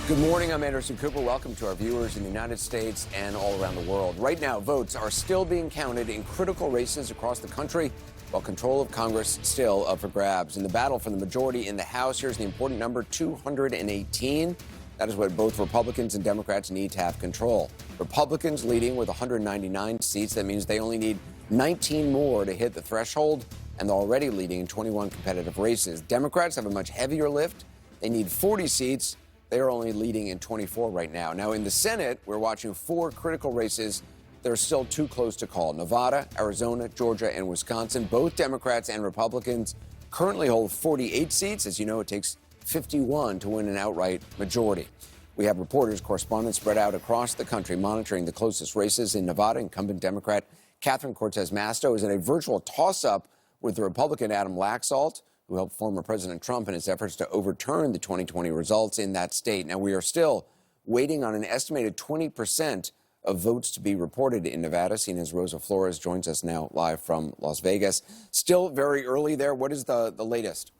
Good morning, I'm Anderson Cooper. Welcome to our viewers in the United States and all around the world. Right now, votes are still being counted in critical races across the country, while control of Congress still up for grabs. In the battle for the majority in the House, here's the important number, 218. That is what both Republicans and Democrats need to have control. Republicans leading with 199 seats. That means they only need 19 more to hit the threshold, and they're already leading in 21 competitive races. Democrats have a much heavier lift. They need 40 seats. They are only leading in 24 right now. Now, in the Senate, we're watching 4 critical races that are still too close to call. Nevada, Arizona, Georgia, and Wisconsin. Both Democrats and Republicans currently hold 48 seats. As you know, it takes 51 to win an outright majority. We have reporters, correspondents spread out across the country monitoring the closest races. In Nevada, incumbent Democrat Catherine Cortez Masto is in a virtual toss-up with the Republican Adam Laxalt, who helped former President Trump in his efforts to overturn the 2020 results in that state. Now, we are still waiting on an estimated 20% of votes to be reported in Nevada. Seeing as Rosa Flores joins us now live from Las Vegas. Still very early there. What is the latest?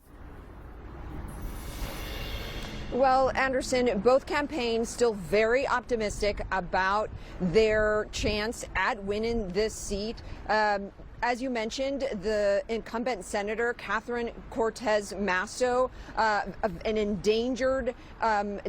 Well, Anderson, both campaigns still very optimistic about their chance at winning this seat. As you mentioned, the incumbent Senator Catherine Cortez Masto, an endangered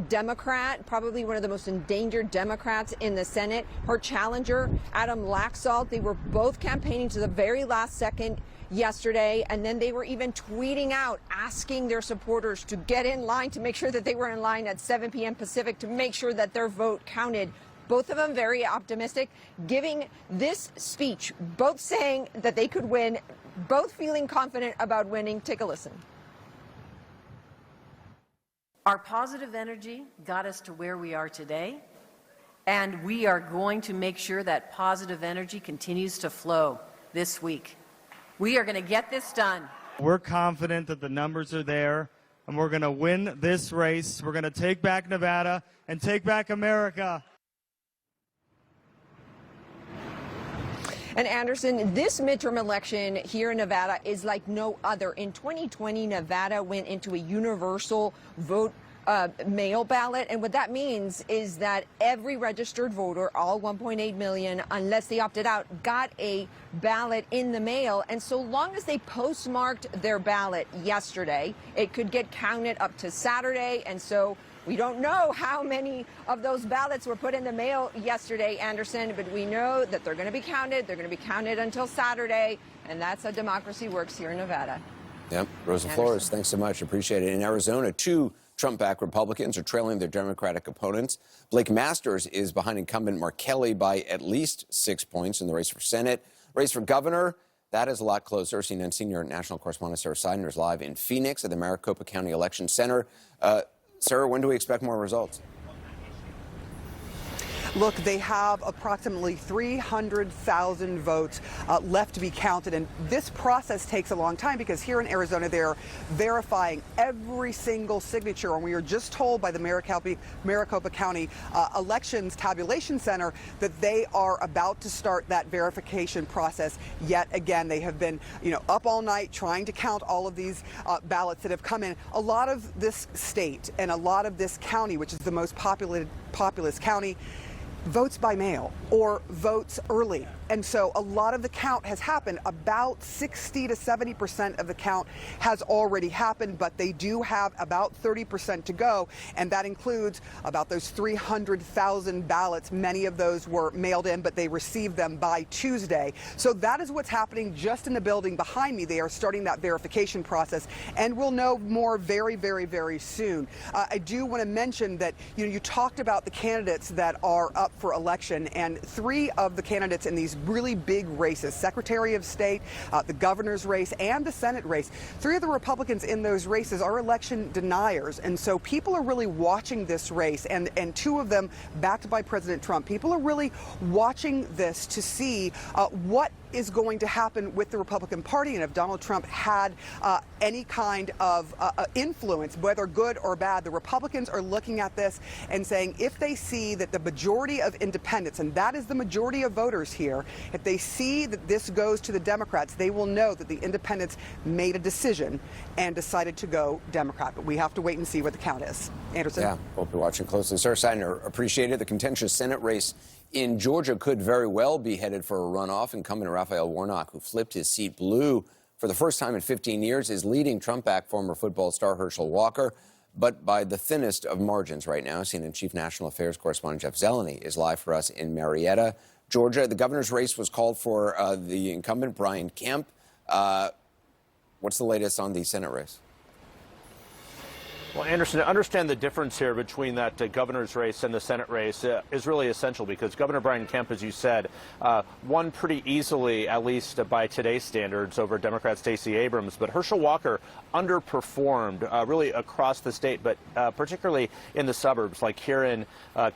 Democrat, probably one of the most endangered Democrats in the Senate. Her challenger, Adam Laxalt, they were both campaigning to the very last second yesterday, and then they were even tweeting out, asking their supporters to get in line, to make sure that they were in line at 7 p.m. Pacific, to make sure that their vote counted. Both of them very optimistic, giving this speech, both saying that they could win, both feeling confident about winning. Take a listen. Our positive energy got us to where we are today, and we are going to make sure that positive energy continues to flow this week. We are going to get this done. We're confident that the numbers are there, and we're going to win this race. We're going to take back Nevada and take back America. And Anderson, this midterm election here in Nevada is like no other. In 2020, Nevada went into a universal vote mail ballot. And what that means is that every registered voter, all 1.8 million, unless they opted out, got a ballot in the mail. And so long as they postmarked their ballot yesterday, it could get counted up to Saturday. And so we don't know how many of those ballots were put in the mail yesterday, Anderson, but we know that they're going to be counted. They're going to be counted until Saturday, and that's how democracy works here in Nevada. Yep. Rosa Flores, thanks so much. Appreciate it. In Arizona, 2 Trump-backed Republicans are trailing their Democratic opponents. Blake Masters is behind incumbent Mark Kelly by at least 6 points in the race for Senate. Race for governor, that is a lot closer. CNN senior national correspondent Sarah Seidner is live in Phoenix at the Maricopa County Election Center. Sarah, when do we expect more results? Look, they have approximately 300,000 votes left to be counted, and this process takes a long time because here in Arizona they're verifying every single signature, and we were just told by the Maricopa County Elections Tabulation Center that they are about to start that verification process yet again. They have been, up all night trying to count all of these ballots that have come in. A lot of this state and a lot of this county, which is the most populous county, votes by mail or votes early. And so a lot of the count has happened. About 60 to 70% of the count has already happened, but they do have about 30% to go. And that includes about those 300,000 ballots. Many of those were mailed in, but they received them by Tuesday. So that is what's happening just in the building behind me. They are starting that verification process, and we'll know more very, very, very soon. I do want to mention that, you talked about the candidates that are up for election, and 3 of the candidates in these really big races, Secretary of State, the governor's race, and the Senate race. 3 of the Republicans in those races are election deniers, and so people are really watching this race, and 2 of them backed by President Trump. People are really watching this to see what is going to happen with the Republican Party, and if Donald Trump had any kind of influence, whether good or bad. The Republicans are looking at this and saying if they see that the majority of independents, and that is the majority of voters here, if they see that this goes to the Democrats, they will know that the independents made a decision and decided to go Democrat. But we have to wait and see what the count is. Anderson? Yeah, we'll be watching closely. Sir Seidner, appreciate it. The contentious Senate race in Georgia could very well be headed for a runoff. Incumbent Raphael Warnock, who flipped his seat blue for the first time in 15 years, is leading Trump-backed former football star Herschel Walker, but by the thinnest of margins right now. CNN Chief National Affairs Correspondent Jeff Zeleny is live for us in Marietta, Georgia. The governor's race was called for the incumbent, Brian Kemp. What's the latest on the Senate race? Well, Anderson, to understand the difference here between that governor's race and the Senate race is really essential because Governor Brian Kemp, as you said, won pretty easily, at least by today's standards, over Democrat Stacey Abrams. But Herschel Walker underperformed really across the state, but particularly in the suburbs, like here in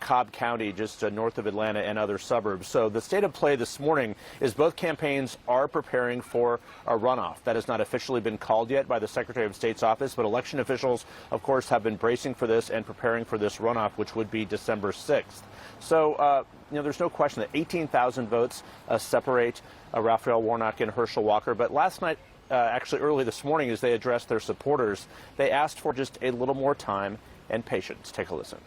Cobb County, just north of Atlanta and other suburbs. So the state of play this morning is both campaigns are preparing for a runoff. That has not officially been called yet by the Secretary of State's office, but election officials, of course, have been bracing for this and preparing for this runoff, which would be December 6th. So, there's no question that 18,000 votes separate Raphael Warnock and Herschel Walker. But last night, actually early this morning, as they addressed their supporters, they asked for just a little more time and patience. Take a listen.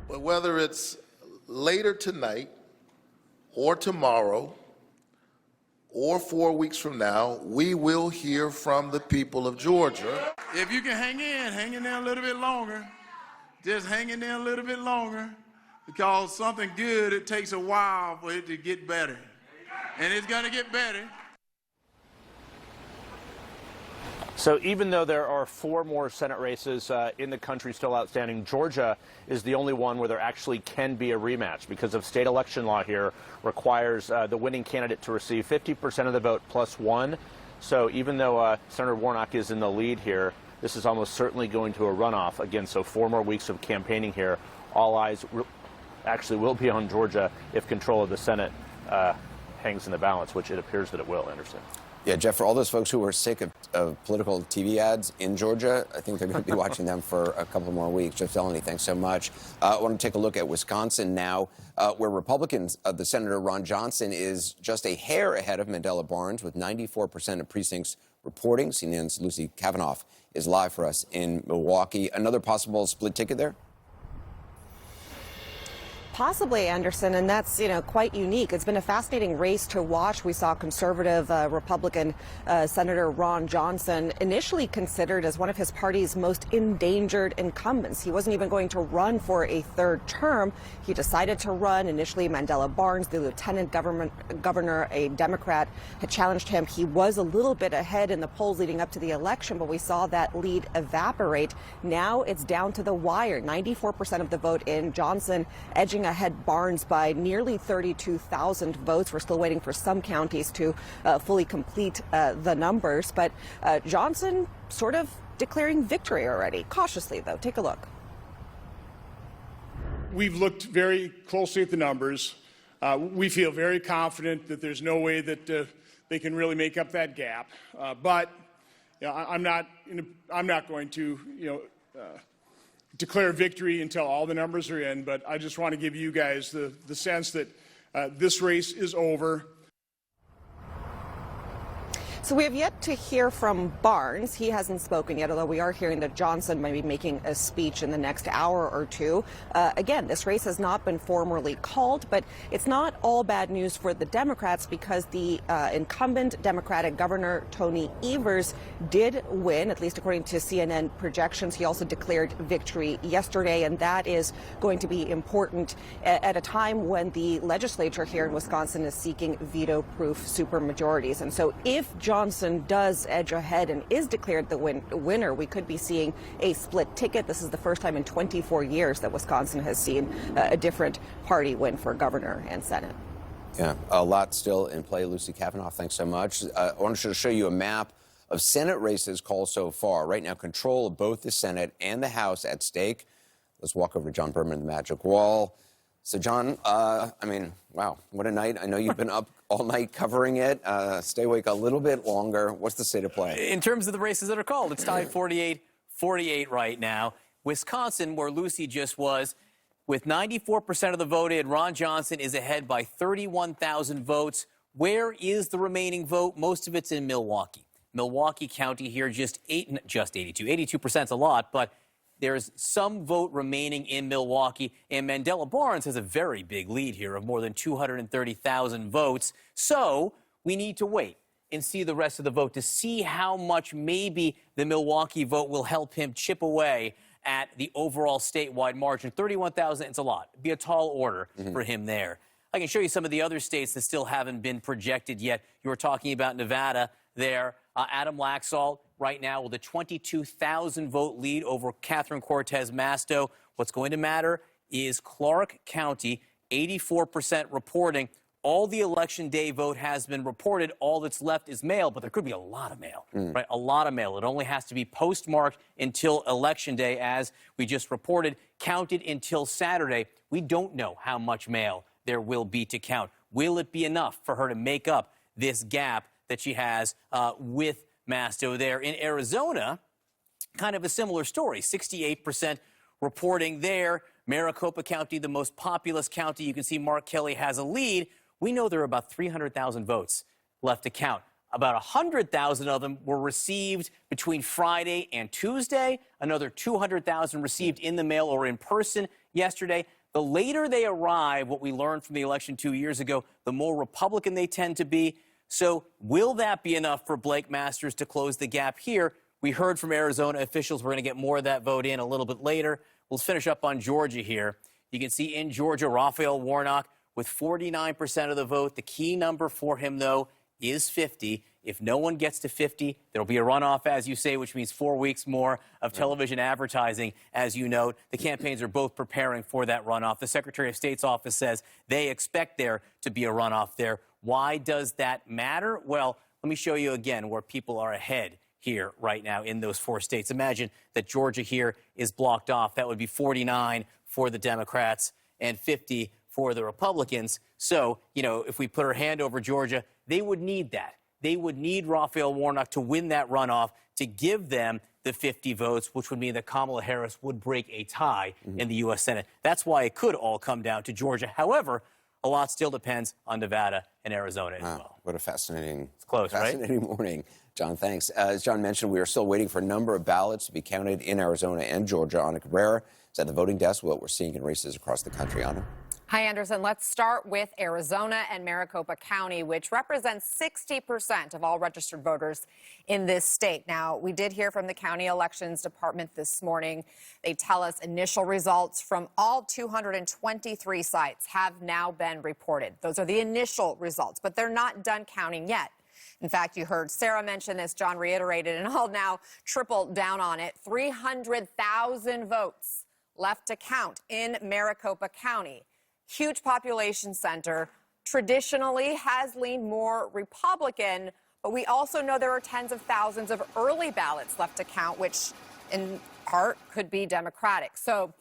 But whether it's later tonight or tomorrow or 4 weeks from now, we will hear from the people of Georgia. If you can hang in there a little bit longer, just hang in there a little bit longer, because something good, it takes a while for it to get better. And it's going to get better. So even though there are 4 more Senate races in the country still outstanding, Georgia is the only one where there actually can be a rematch because of state election law here requires the winning candidate to receive 50% of the vote plus 1. So even though Senator Warnock is in the lead here, this is almost certainly going to a runoff. Again, so 4 more weeks of campaigning here. All eyes actually will be on Georgia if control of the Senate hangs in the balance, which it appears that it will, Anderson. Yeah, Jeff, for all those folks who are sick of political TV ads in Georgia, I think they're going to be watching them for a couple more weeks. Jeff Zeleny, thanks so much. I want to take a look at Wisconsin now, where Republicans, the Senator Ron Johnson is just a hair ahead of Mandela Barnes with 94% of precincts reporting. CNN's Lucy Kavanaugh is live for us in Milwaukee. Another possible split ticket there? Possibly, Anderson, and that's, quite unique. It's been a fascinating race to watch. We saw conservative Republican Senator Ron Johnson initially considered as one of his party's most endangered incumbents. He wasn't even going to run for a 3rd term. He decided to run. Initially, Mandela Barnes, the lieutenant governor, a Democrat, had challenged him. He was a little bit ahead in the polls leading up to the election, but we saw that lead evaporate. Now it's down to the wire. 94% of the vote in. Johnson edging ahead Barnes by nearly 32,000 votes. We're still waiting for some counties to fully complete the numbers, but Johnson sort of declaring victory already. Cautiously, though. Take a look. We've looked very closely at the numbers. We feel very confident that there's no way that they can really make up that gap. But I'm not going to declare victory until all the numbers are in, but I just want to give you guys the sense that this race is over. So we have yet to hear from Barnes. He hasn't spoken yet, although we are hearing that Johnson might be making a speech in the next hour or two. Again, this race has not been formally called, but it's not all bad news for the Democrats because the incumbent Democratic Governor Tony Evers did win, at least according to CNN projections. He also declared victory yesterday, and that is going to be important at a time when the legislature here in Wisconsin is seeking veto-proof supermajorities. And so if Johnson does edge ahead and is declared the winner, we could be seeing a split ticket. This is the first time in 24 years that Wisconsin has seen a different party win for governor and Senate. Yeah, a lot still in play. Lucy Kavanaugh, thanks so much. I wanted to show you a map of Senate races called so far. Right now, control of both the Senate and the House at stake. Let's walk over to John Berman, the Magic Wall. So, John, I mean, wow, what a night. I know you've been up all night covering it. Stay awake a little bit longer. What's the state of play? In terms of the races that are called, it's tied 48-48 right now. Wisconsin, where Lucy just was, with 94% of the vote in, Ron Johnson is ahead by 31,000 votes. Where is the remaining vote? Most of it's in Milwaukee. Milwaukee County here, just 82. 82% is a lot, but there's some vote remaining in Milwaukee, and Mandela Barnes has a very big lead here of more than 230,000 votes. So we need to wait and see the rest of the vote to see how much maybe the Milwaukee vote will help him chip away at the overall statewide margin. 31,000, it's a lot. It'd be a tall order for him there. I can show you some of the other states that still haven't been projected yet. You were talking about Nevada there. Adam Laxalt right now with a 22,000 vote lead over Catherine Cortez Masto. What's going to matter is Clark County, 84% reporting. All the election day vote has been reported. All that's left is mail, but there could be a lot of mail, right? A lot of mail. It only has to be postmarked until election day, as we just reported, counted until Saturday. We don't know how much mail there will be to count. Will it be enough for her to make up this gap that she has with Masto there? In Arizona, kind of a similar story. 68% reporting there. Maricopa County, the most populous county. You can see Mark Kelly has a lead. We know there are about 300,000 votes left to count. About 100,000 of them were received between Friday and Tuesday. Another 200,000 received in the mail or in person yesterday. The later they arrive, what we learned from the election 2 years ago, the more Republican they tend to be. So will that be enough for Blake Masters to close the gap here? We heard from Arizona officials. We're going to get more of that vote in a little bit later. We'll finish up on Georgia here. You can see in Georgia, Raphael Warnock with 49% of the vote. The key number for him, though, is 50. If no one gets to 50, there'll be a runoff, as you say, which means 4 weeks more of television advertising, as you note. The campaigns are both preparing for that runoff. The Secretary of State's office says they expect there to be a runoff there. Why does that matter? Well, let me show you again where people are ahead here right now in those 4 states. Imagine that Georgia here is blocked off. That would be 49 for the Democrats and 50 for the Republicans. So, you know, if we put our hand over Georgia, they would need that. They would need Raphael Warnock to win that runoff to give them the 50 votes, which would mean that Kamala Harris would break a tie in the U.S. Senate. That's why it could all come down to Georgia. However, a lot still depends on Nevada and Arizona as well. What a fascinating, fascinating morning. John, thanks. As John mentioned, we are still waiting for a number of ballots to be counted in Arizona and Georgia. Anna Cabrera is at the voting desk. What we're seeing in races across the country. Anna? Hi, Anderson. Let's start with Arizona and Maricopa County, which represents 60% of all registered voters in this state. Now, we did hear from the county elections department this morning. They tell us initial results from all 223 sites have now been reported. Those are the initial results, but they're not done counting yet. In fact, you heard Sarah mention this, John reiterated, and I'll now triple down on it. 300,000 votes left to count in Maricopa County. Huge population center, traditionally has leaned more Republican, but we also know there are tens of thousands of early ballots left to count, which in part could be Democratic. So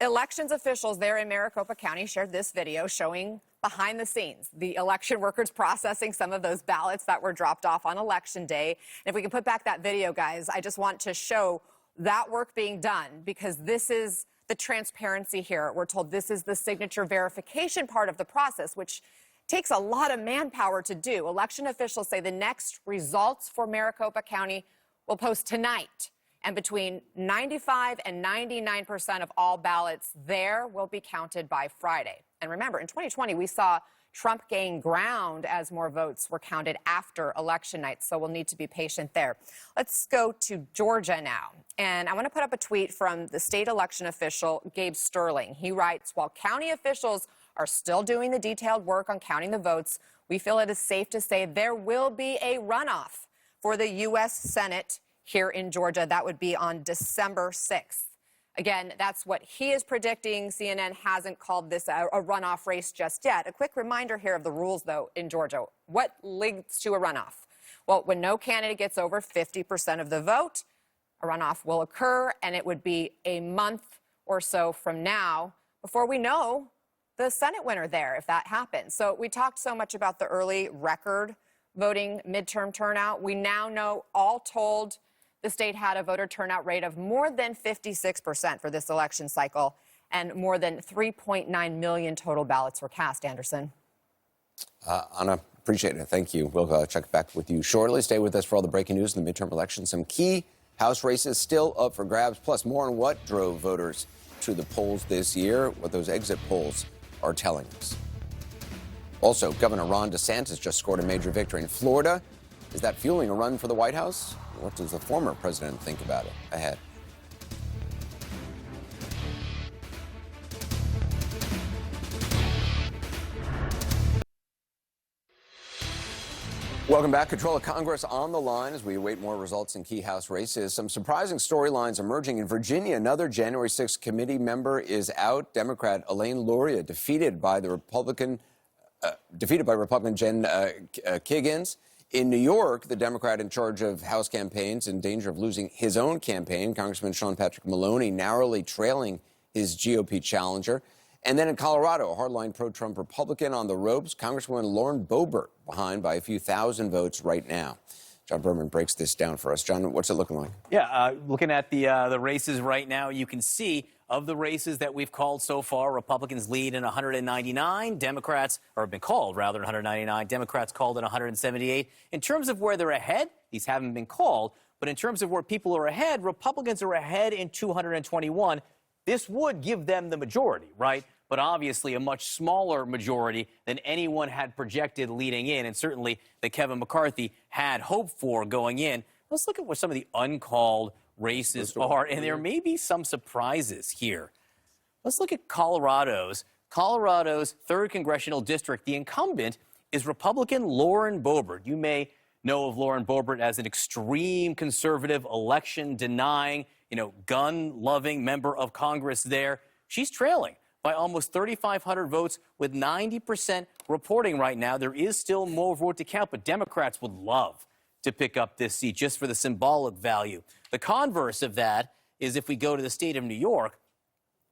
elections officials there in Maricopa County shared this video showing behind the scenes, the election workers processing some of those ballots that were dropped off on Election Day. And if we can put back that video, guys, I just want to show that work being done, because this is the transparency here. We're told this is the signature verification part of the process, which takes a lot of manpower to do. Election officials say the next results for Maricopa County will post tonight, and between 95 and 99% of all ballots there will be counted by Friday. And remember, in 2020, we saw Trump gain ground as more votes were counted after election night, so we'll need to be patient there. Let's go to Georgia now. And I want to put up a tweet from the state election official, Gabe Sterling. He writes, while county officials are still doing the detailed work on counting the votes, we feel it is safe to say there will be a runoff for the U.S. Senate here in Georgia. That would be on December 6th. Again, that's what he is predicting. CNN hasn't called this a runoff race just yet. A quick reminder here of the rules, though, in Georgia. What leads to a runoff? Well, when no candidate gets over 50% of the vote, a runoff will occur, and it would be a month or so from now before we know the Senate winner there if that happens. So we talked so much about the early record voting midterm turnout. We now know, all told, the state had a voter turnout rate of more than 56% for this election cycle, and more than 3.9 million total ballots were cast, Anderson. Anna, appreciate it. Thank you. We'll check back with you shortly. Stay with us for all the breaking news in the midterm election. Some key House races still up for grabs, plus more on what drove voters to the polls this year, what those exit polls are telling us. Also, Governor Ron DeSantis just scored a major victory in Florida. Is that fueling a run for the White House? What does the former president think about it? Ahead. Welcome back. Control of Congress on the line as we await more results in key House races. Some surprising storylines emerging in Virginia. Another January 6th committee member is out. Democrat Elaine Luria defeated by Republican Jen Kiggins. In New York, the Democrat in charge of House campaigns in danger of losing his own campaign, Congressman Patrick Maloney, narrowly trailing his GOP challenger. And then in Colorado, a hardline pro-Trump Republican on the ropes, Congresswoman Lauren Boebert behind by a few thousand votes right now. John Berman breaks this down for us. John, what's it looking like? Yeah, looking at the races right now, you can see of the races that we've called so far, Republicans lead in 199, Democrats, or have been called rather, in 199, Democrats called in 178. In terms of where they're ahead, these haven't been called, but in terms of where people are ahead, Republicans are ahead in 221. This would give them the majority, right? But obviously a much smaller majority than anyone had projected leading in, and certainly that Kevin McCarthy had hoped for going in. Let's look at what some of the uncalled races are, and there may be some surprises here. Let's look at Colorado's 3rd Congressional District. The incumbent is Republican Lauren Boebert. You may know of Lauren Boebert as an extreme conservative, election-denying, gun-loving member of Congress there. She's trailing by almost 3,500 votes with 90% reporting right now. There is still more vote to count, but Democrats would love to pick up this seat just for the symbolic value. The converse of that is if we go to the state of New York,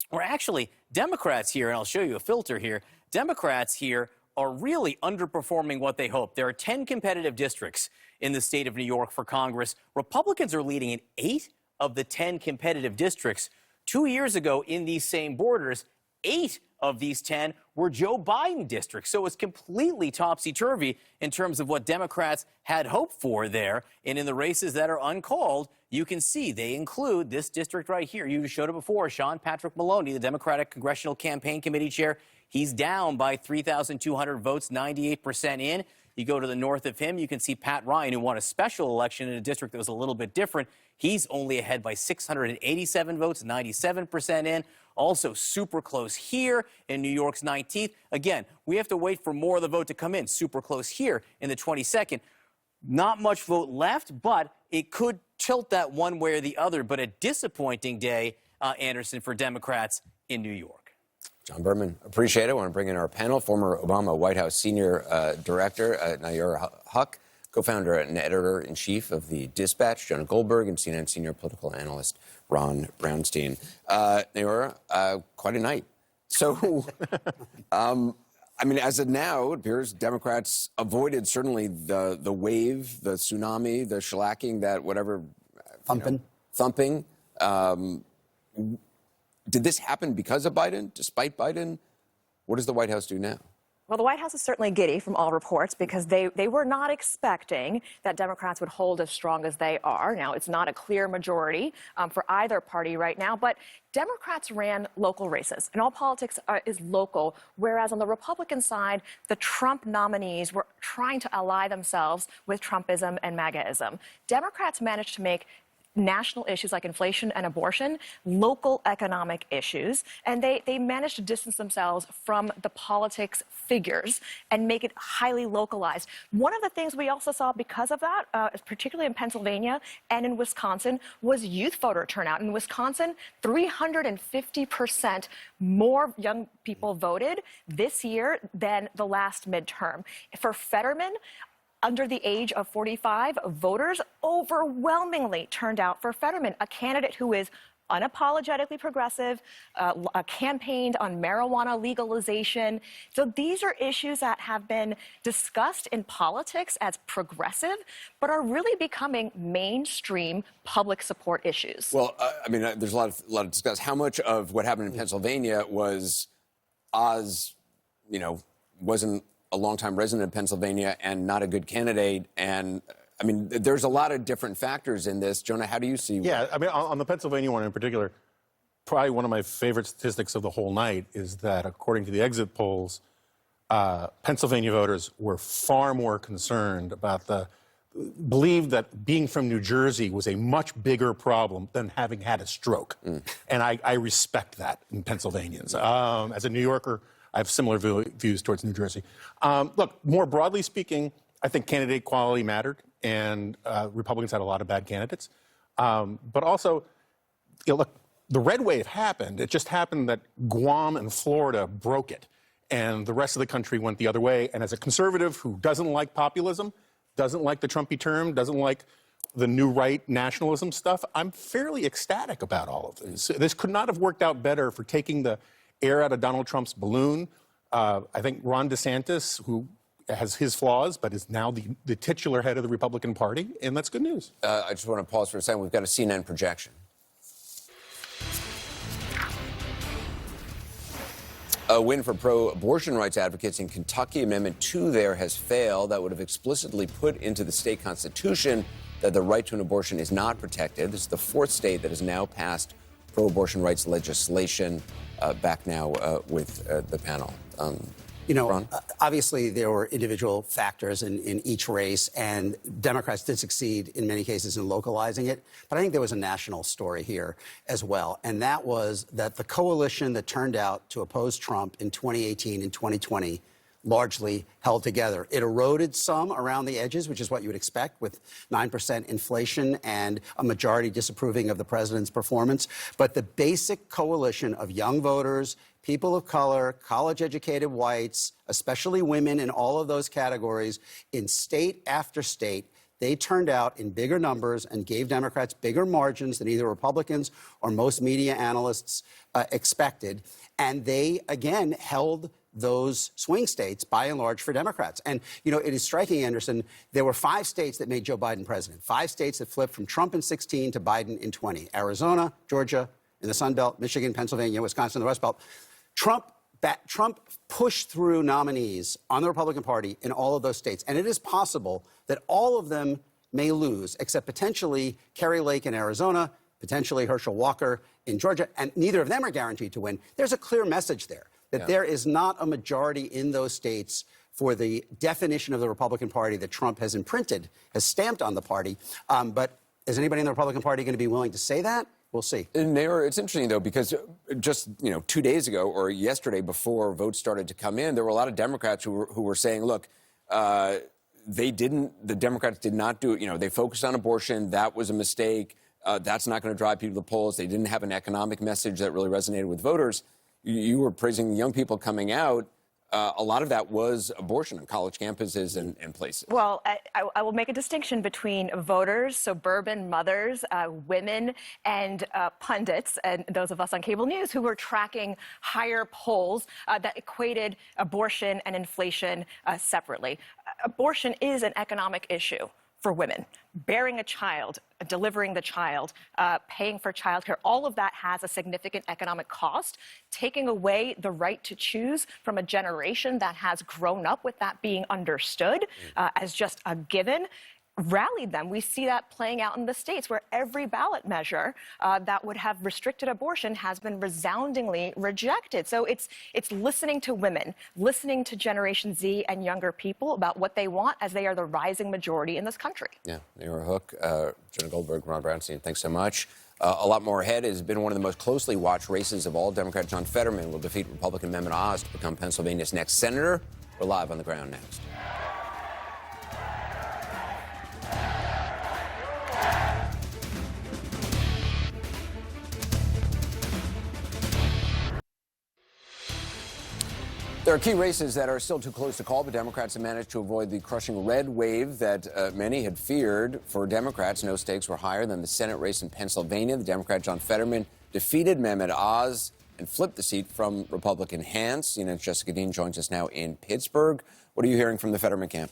where actually Democrats here, and I'll show you a filter here, Democrats here are really underperforming what they hoped. There are 10 competitive districts in the state of New York for Congress. Republicans are leading in 8 of the 10 competitive districts. 2 years ago in these same borders, 8 of these 10 were Joe Biden districts. So it's completely topsy-turvy in terms of what Democrats had hoped for there. And in the races that are uncalled, you can see they include this district right here. You showed it before. Patrick Maloney, the Democratic Congressional Campaign Committee chair, he's down by 3,200 votes, 98% in. You go to the north of him, you can see Pat Ryan, who won a special election in a district that was a little bit different. He's only ahead by 687 votes, 97% in. Also super close here in New York's 19th. Again, we have to wait for more of the vote to come in. Super close here in the 22nd. Not much vote left, but it could tilt that one way or the other. But a disappointing day, Anderson, for Democrats in New York. John Berman, appreciate it. I want to bring in our panel, former Obama White House senior director, Nayyera Huq, co-founder and editor-in-chief of The Dispatch, Jonah Goldberg, and CNN senior political analyst Ron Brownstein. Nayyera, quite a night. So, as of now, it appears Democrats avoided certainly the wave, the tsunami, the shellacking, that whatever. Thumping. Did this happen because of Biden, despite Biden? What does the White House do now? Well, the White House is certainly giddy from all reports because they were not expecting that Democrats would hold as strong as they are. Now, it's not a clear majority for either party right now, but Democrats ran local races, and all politics is local, whereas on the Republican side, the Trump nominees were trying to ally themselves with Trumpism and MAGAism. Democrats managed to make national issues like inflation and abortion, local economic issues, and they managed to distance themselves from the politics figures and make it highly localized. One of the things we also saw because of that, particularly in Pennsylvania and in Wisconsin, was youth voter turnout. In Wisconsin, 350% more young people voted this year than the last midterm. For Fetterman, under the age of 45, voters overwhelmingly turned out for Fetterman, a candidate who is unapologetically progressive, campaigned on marijuana legalization. So these are issues that have been discussed in politics as progressive, but are really becoming mainstream public support issues. Well, I mean, there's a lot of discuss. How much of what happened in Pennsylvania was Oz, wasn't a longtime resident of Pennsylvania and not a good candidate, and I mean, there's a lot of different factors in this. Jonah, how do you see? Yeah, I mean, on the Pennsylvania one in particular, probably one of my favorite statistics of the whole night is that according to the exit polls, Pennsylvania voters were far more concerned about believed that being from New Jersey was a much bigger problem than having had a stroke. And I respect that in Pennsylvanians. As a New Yorker, I have similar views towards New Jersey. Look, more broadly speaking, I think candidate quality mattered, and Republicans had a lot of bad candidates. But also, look, the red wave happened. It just happened that Guam and Florida broke it, and the rest of the country went the other way. And as a conservative who doesn't like populism, doesn't like the Trumpy term, doesn't like the new right nationalism stuff, I'm fairly ecstatic about all of this. This could not have worked out better for taking the air out of Donald Trump's balloon. I think Ron DeSantis, who has his flaws, but is now the titular head of the Republican Party, and that's good news. I just want to pause for a second. We've got a CNN projection. A win for pro-abortion rights advocates in Kentucky. Amendment 2 there has failed. That would have explicitly put into the state constitution that the right to an abortion is not protected. This is the 4th state that has now passed pro-abortion rights legislation. Back now with the panel. Ron? Obviously, there were individual factors in each race, and Democrats did succeed in many cases in localizing it. But I think there was a national story here as well, and that was that the coalition that turned out to oppose Trump in 2018 and 2020 largely held together. It eroded some around the edges, which is what you would expect with 9% inflation and a majority disapproving of the president's performance. But the basic coalition of young voters, people of color, college-educated whites, especially women in all of those categories, in state after state, they turned out in bigger numbers and gave Democrats bigger margins than either Republicans or most media analysts expected. And they, again, held those swing states, by and large, for Democrats. And, it is striking, Anderson, there were 5 states that made Joe Biden president, 5 states that flipped from Trump in 16 to Biden in 20. Arizona, Georgia, in the Sun Belt, Michigan, Pennsylvania, Wisconsin, the Rust Belt. Trump pushed through nominees on the Republican Party in all of those states. And it is possible that all of them may lose, except potentially Kerry Lake in Arizona, potentially Herschel Walker in Georgia, and neither of them are guaranteed to win. There's a clear message there that there is not a majority in those states for the definition of the Republican Party that Trump has imprinted, has stamped on the party. But is anybody in the Republican Party going to be willing to say that? We'll see. And it's interesting, though, because just, 2 days ago or yesterday before votes started to come in, there were a lot of Democrats who were saying, look, the Democrats did not do it. They focused on abortion. That was a mistake. That's not going to drive people to the polls. They didn't have an economic message that really resonated with voters. You were praising young people coming out. A lot of that was abortion on college campuses and places. Well, I will make a distinction between voters, suburban mothers, women, and pundits, and those of us on cable news who were tracking higher polls that equated abortion and inflation separately. Abortion is an economic issue for women. Bearing a child, delivering the child, paying for childcare, all of that has a significant economic cost. Taking away the right to choose from a generation that has grown up with that being understood as just a given rallied them. We see that playing out in the states where every ballot measure that would have restricted abortion has been resoundingly rejected. So it's listening to women, listening to Generation Z and younger people about what they want as they are the rising majority in this country. Yeah, Nora Hook, Jenna Goldberg, Ron Brownstein, thanks so much. A lot more ahead. It has been one of the most closely watched races of all. Democrat John Fetterman will defeat Republican Mehmet Oz to become Pennsylvania's next senator. We're live on the ground next. There are key races that are still too close to call, but Democrats have managed to avoid the crushing red wave that many had feared. For Democrats, no stakes were higher than the Senate race in Pennsylvania. The Democrat John Fetterman defeated Mehmet Oz and flipped the seat from Republican hands. CNN's Jessica Dean joins us now in Pittsburgh. What are you hearing from the Fetterman camp?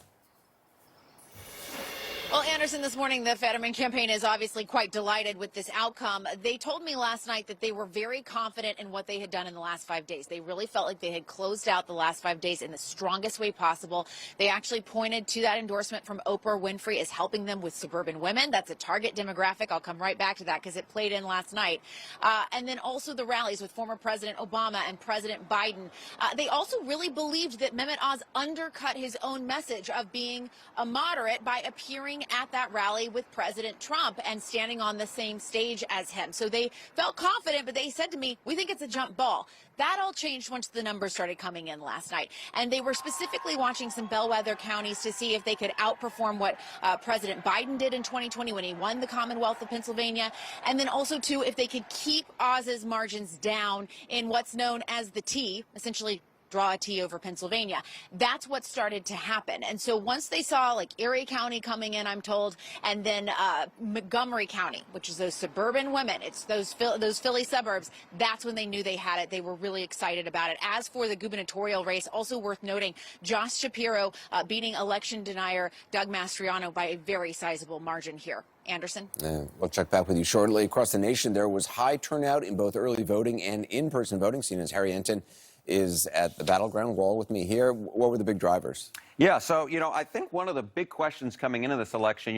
Well, Anderson, this morning, the Fetterman campaign is obviously quite delighted with this outcome. They told me last night that they were very confident in what they had done in the last 5 days. They really felt like they had closed out the last 5 days in the strongest way possible. They actually pointed to that endorsement from Oprah Winfrey as helping them with suburban women. That's a target demographic. I'll come right back to that because it played in last night. And then also the rallies with former President Obama and President Biden. They also really believed that Mehmet Oz undercut his own message of being a moderate by appearing at that rally with President Trump and standing on the same stage as him. So they felt confident, but they said to me, we think it's a jump ball. That all changed once the numbers started coming in last night. And they were specifically watching some bellwether counties to see if they could outperform what President Biden did in 2020 when he won the Commonwealth of Pennsylvania. And then also, too, if they could keep Oz's margins down in what's known as the T, essentially draw a T over Pennsylvania. That's what started to happen. And so once they saw like Erie County coming in, I'm told, and then Montgomery County, which is those suburban women, it's those Philly suburbs, that's when they knew they had it. They were really excited about it. As for the gubernatorial race, also worth noting, Josh Shapiro beating election denier Doug Mastriano by a very sizable margin here. Anderson? We'll check back with you shortly. Across the nation, there was high turnout in both early voting and in-person voting. CNN's Harry Enton is at the battleground wall with me here. What were the big drivers? Yeah, so, I think one of the big questions coming into this election,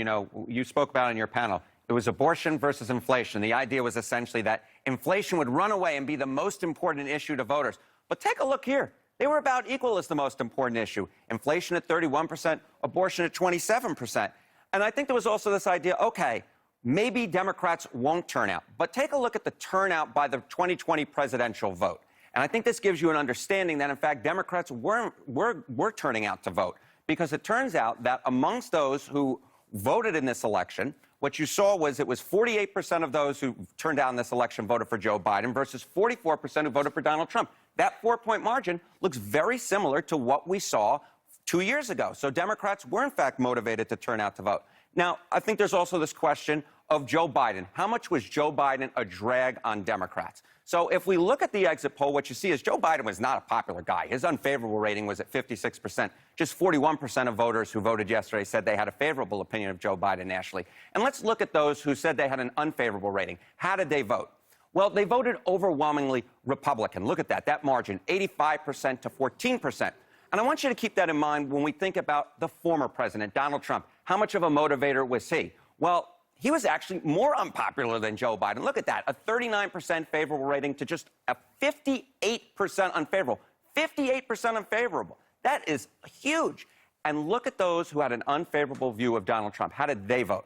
you spoke about in your panel, it was abortion versus inflation. The idea was essentially that inflation would run away and be the most important issue to voters. But take a look here. They were about equal as the most important issue. Inflation at 31%, abortion at 27%. And I think there was also this idea, okay, maybe Democrats won't turn out. But take a look at the turnout by the 2020 presidential vote. And I think this gives you an understanding that, in fact, Democrats were turning out to vote, because it turns out that amongst those who voted in this election, what you saw was it was 48% of those who turned out in this election voted for Joe Biden versus 44% who voted for Donald Trump. That 4-point margin looks very similar to what we saw 2 years ago. So Democrats were, in fact, motivated to turn out to vote. Now, I think there's also this question of Joe Biden. How much was Joe Biden a drag on Democrats? So if we look at the exit poll, what you see is Joe Biden was not a popular guy. His unfavorable rating was at 56%. Just 41% of voters who voted yesterday said they had a favorable opinion of Joe Biden nationally. And let's look at those who said they had an unfavorable rating. How did they vote? Well, they voted overwhelmingly Republican. Look at that margin, 85% to 14%. And I want you to keep that in mind when we think about the former president, Donald Trump. How much of a motivator was he? Well, he was actually more unpopular than Joe Biden. Look at that, a 39% favorable rating to just a 58% unfavorable. 58% unfavorable. That is huge. And look at those who had an unfavorable view of Donald Trump. How did they vote?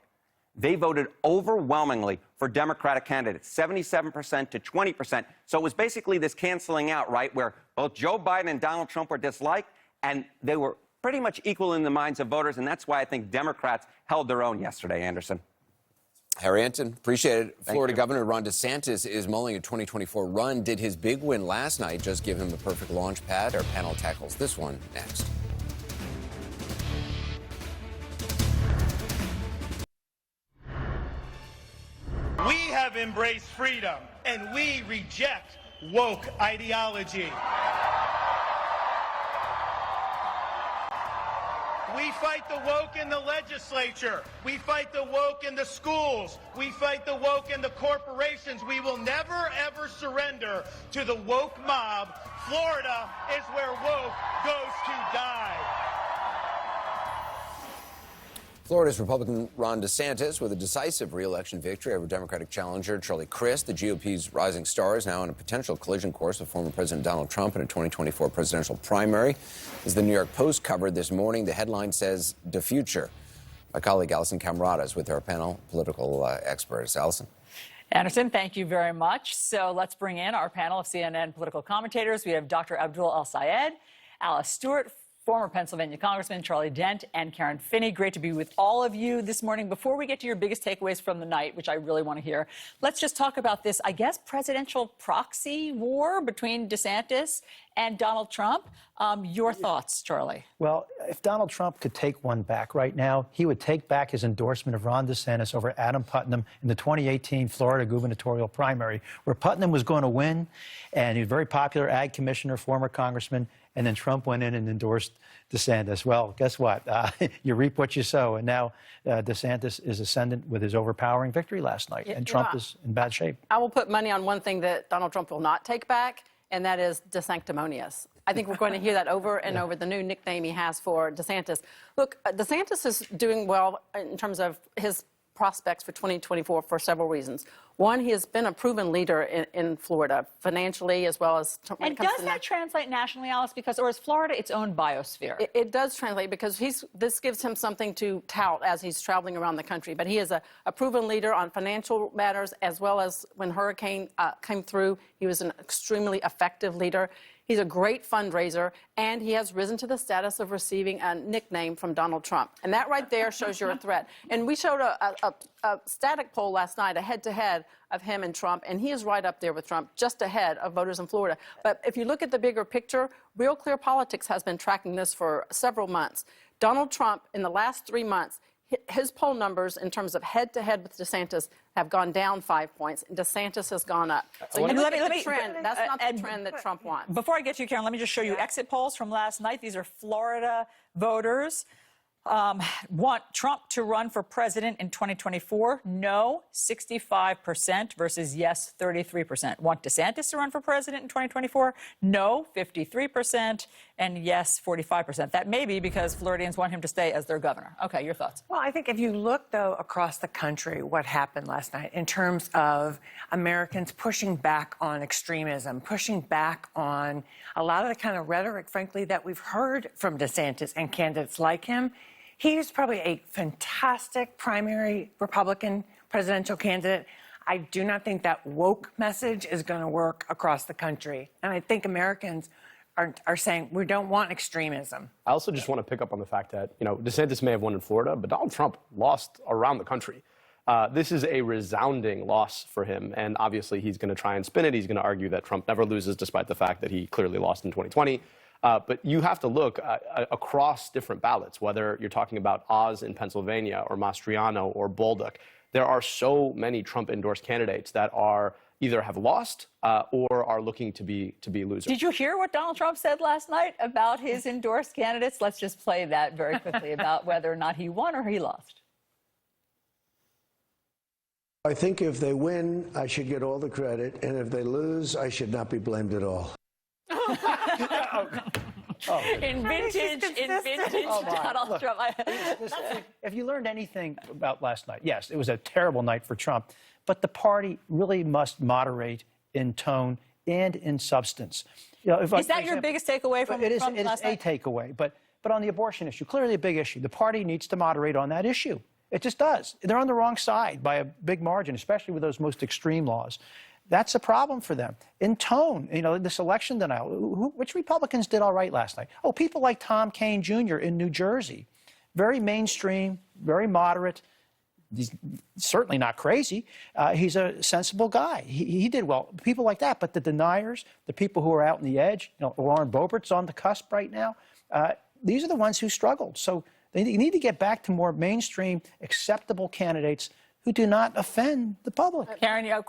They voted overwhelmingly for Democratic candidates, 77% to 20%. So it was basically this canceling out, right, where both Joe Biden and Donald Trump were disliked, and they were pretty much equal in the minds of voters, and that's why I think Democrats held their own yesterday, Anderson. Harry Enton, appreciate it. Florida you. Governor Ron DeSantis is mulling a 2024 run. Did his big win last night just give him a perfect launch pad? Our panel tackles this one next. We have embraced freedom, and we reject woke ideology. We fight the woke in the legislature. We fight the woke in the schools. We fight the woke in the corporations. We will never, ever surrender to the woke mob. Florida is where woke goes to die. Florida's Republican Ron DeSantis with a decisive re-election victory over Democratic challenger Charlie Crist. The GOP's rising star is now on a potential collision course with former President Donald Trump in a 2024 presidential primary. As the New York Post covered this morning, the headline says, "The Future." My colleague Allison Camerata is with our panel political experts. Allison. Anderson, thank you very much. So let's bring in our panel of CNN political commentators. We have Dr. Abdul El-Sayed, Alice Stewart, former Pennsylvania Congressman Charlie Dent and Karen Finney. Great to be with all of you this morning. Before we get to your biggest takeaways from the night, which I really want to hear, let's just talk about this, I guess, presidential proxy war between DeSantis and Donald Trump. Your thoughts, Charlie? Well, if Donald Trump could take one back right now, he would take back his endorsement of Ron DeSantis over Adam Putnam in the 2018 Florida gubernatorial primary, where Putnam was going to win, and he was a very popular ag commissioner, former congressman, and then Trump went in and endorsed DeSantis. Well, guess what? You reap what you sow, and now DeSantis is ascendant with his overpowering victory last night, and Trump is in bad shape. I will put money on one thing that Donald Trump will not take back, and that is DeSanctimonious. I think we're going to hear that over and over, the new nickname he has for DeSantis. Look, DeSantis is doing well in terms of his prospects for 2024 for several reasons. One, he has been a proven leader in Florida, financially as well as when it comes to... And does that translate nationally, Alice? Because, or is Florida its own biosphere? It does translate because this gives him something to tout as he's traveling around the country. But he is a proven leader on financial matters, as well as when Hurricane came through, he was an extremely effective leader. He's a great fundraiser, and he has risen to the status of receiving a nickname from Donald Trump. And that right there shows you're a threat. And we showed a static poll last night, a head-to-head of him and Trump, and he is right up there with Trump, just ahead of voters in Florida. But if you look at the bigger picture, Real Clear Politics has been tracking this for several months. Donald Trump, in the last 3 months, his poll numbers in terms of head-to-head with DeSantis have gone down 5 points, and DeSantis has gone up. So you look at the trend, that's not the trend that Trump wants. Before I get to you, Karen, let me just show you exit polls from last night. These are Florida voters. Want Trump to run for president in 2024? No, 65% versus yes, 33%. Want DeSantis to run for president in 2024? No, 53%, and yes, 45%. That may be because Floridians want him to stay as their governor. Okay, your thoughts? Well, I think if you look, though, across the country, what happened last night in terms of Americans pushing back on extremism, pushing back on a lot of the kind of rhetoric, frankly, that we've heard from DeSantis and candidates like him. He's probably a fantastic primary Republican presidential candidate. I do not think that woke message is going to work across the country. And I think Americans are saying we don't want extremism. I also just want to pick up on the fact that, DeSantis may have won in Florida, but Donald Trump lost around the country. This is a resounding loss for him. And obviously, he's going to try and spin it. He's going to argue that Trump never loses, despite the fact that he clearly lost in 2020. But you have to look across different ballots, whether you're talking about Oz in Pennsylvania or Mastriano or Bolduc. There are so many Trump-endorsed candidates that are either have lost or are looking to be losers. Did you hear what Donald Trump said last night about his endorsed candidates? Let's just play that very quickly about whether or not he won or he lost. I think if they win, I should get all the credit, and if they lose, I should not be blamed at all. In vintage Donald Trump. If you learned anything about last night, yes, it was a terrible night for Trump, but the party really must moderate in tone and in substance. Is that your biggest takeaway from Trump last night? It is a takeaway, but on the abortion issue, clearly a big issue. The party needs to moderate on that issue. It just does. They're on the wrong side by a big margin, especially with those most extreme laws. That's a problem for them. In tone, this election denial, which Republicans did all right last night? Oh, people like Tom Kaine Jr. in New Jersey. Very mainstream, very moderate. He's certainly not crazy. He's a sensible guy. He did well. People like that. But the deniers, the people who are out on the edge, Lauren Boebert's on the cusp right now. These are the ones who struggled. So they need to get back to more mainstream, acceptable candidates who do not offend the public. Karen,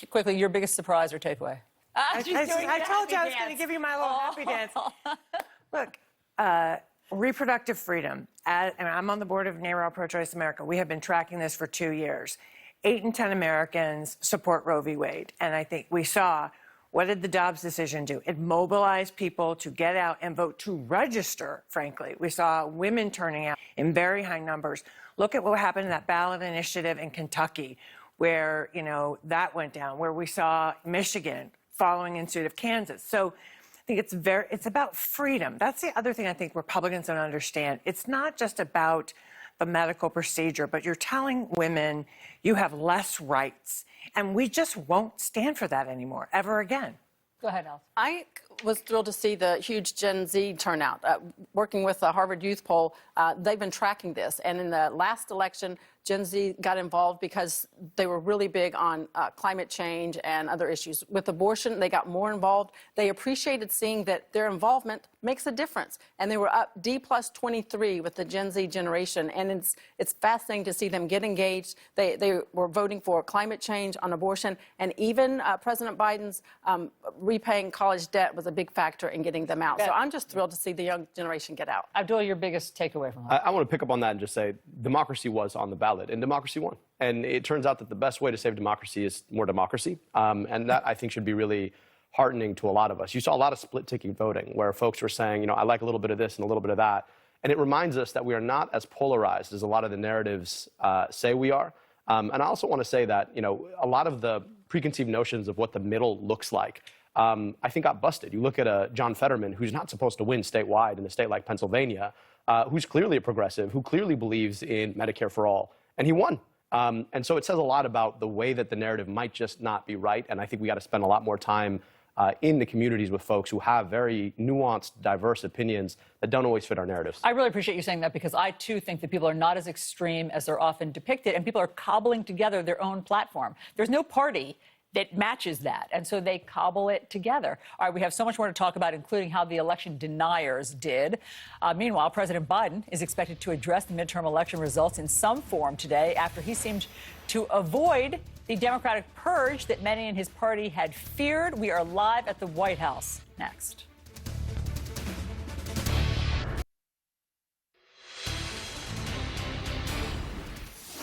quickly, your biggest surprise or takeaway? I told you I was going to give you my little happy dance. Look, reproductive freedom. And I'm on the board of NARAL Pro-Choice America. We have been tracking this for 2 years. 8 in 10 Americans support Roe v. Wade. And I think we saw, what did the Dobbs decision do? It mobilized people to get out and vote, to register, frankly. We saw women turning out in very high numbers. Look at what happened in that ballot initiative in Kentucky, where, that went down, where we saw Michigan following in suit of Kansas. So I think it's about freedom. That's the other thing I think Republicans don't understand. It's not just about the medical procedure, but you're telling women you have less rights. And we just won't stand for that anymore, ever again. Go ahead, Alice. I was thrilled to see the huge Gen Z turnout. Working with the Harvard Youth Poll, they've been tracking this. And in the last election, Gen Z got involved because they were really big on climate change and other issues. With abortion, they got more involved. They appreciated seeing that their involvement makes a difference. And they were up D+23 with the Gen Z generation. And it's fascinating to see them get engaged. They were voting for climate change, on abortion, and even President Biden's repaying college debt was a big factor in getting them out. So I'm just thrilled to see the young generation get out. Abdul, your biggest takeaway from that? I want to pick up on that and just say democracy was on the ballot, and democracy won. And it turns out that the best way to save democracy is more democracy. And that, I think, should be really heartening to a lot of us. You saw a lot of split-ticket voting where folks were saying, you know, I like a little bit of this and a little bit of that. And it reminds us that we are not as polarized as a lot of the narratives say we are. And I also want to say that, you know, a lot of the preconceived notions of what the middle looks like, I think got busted. You look at John Fetterman, who's not supposed to win statewide in a state like Pennsylvania, who's clearly a progressive, who clearly believes in Medicare for all, and he won. And so it says a lot about the way that the narrative might just not be right, and I think we got to spend a lot more time in the communities with folks who have very nuanced, diverse opinions that don't always fit our narratives. I really appreciate you saying that, because I, too, think that people are not as extreme as they're often depicted, and people are cobbling together their own platform. There's no party that matches that, and so they cobble it together. All right, we have so much more to talk about, including how the election deniers did. Meanwhile, President Biden is expected to address the midterm election results in some form today after he seemed to avoid the Democratic purge that many in his party had feared. We are live at the White House next.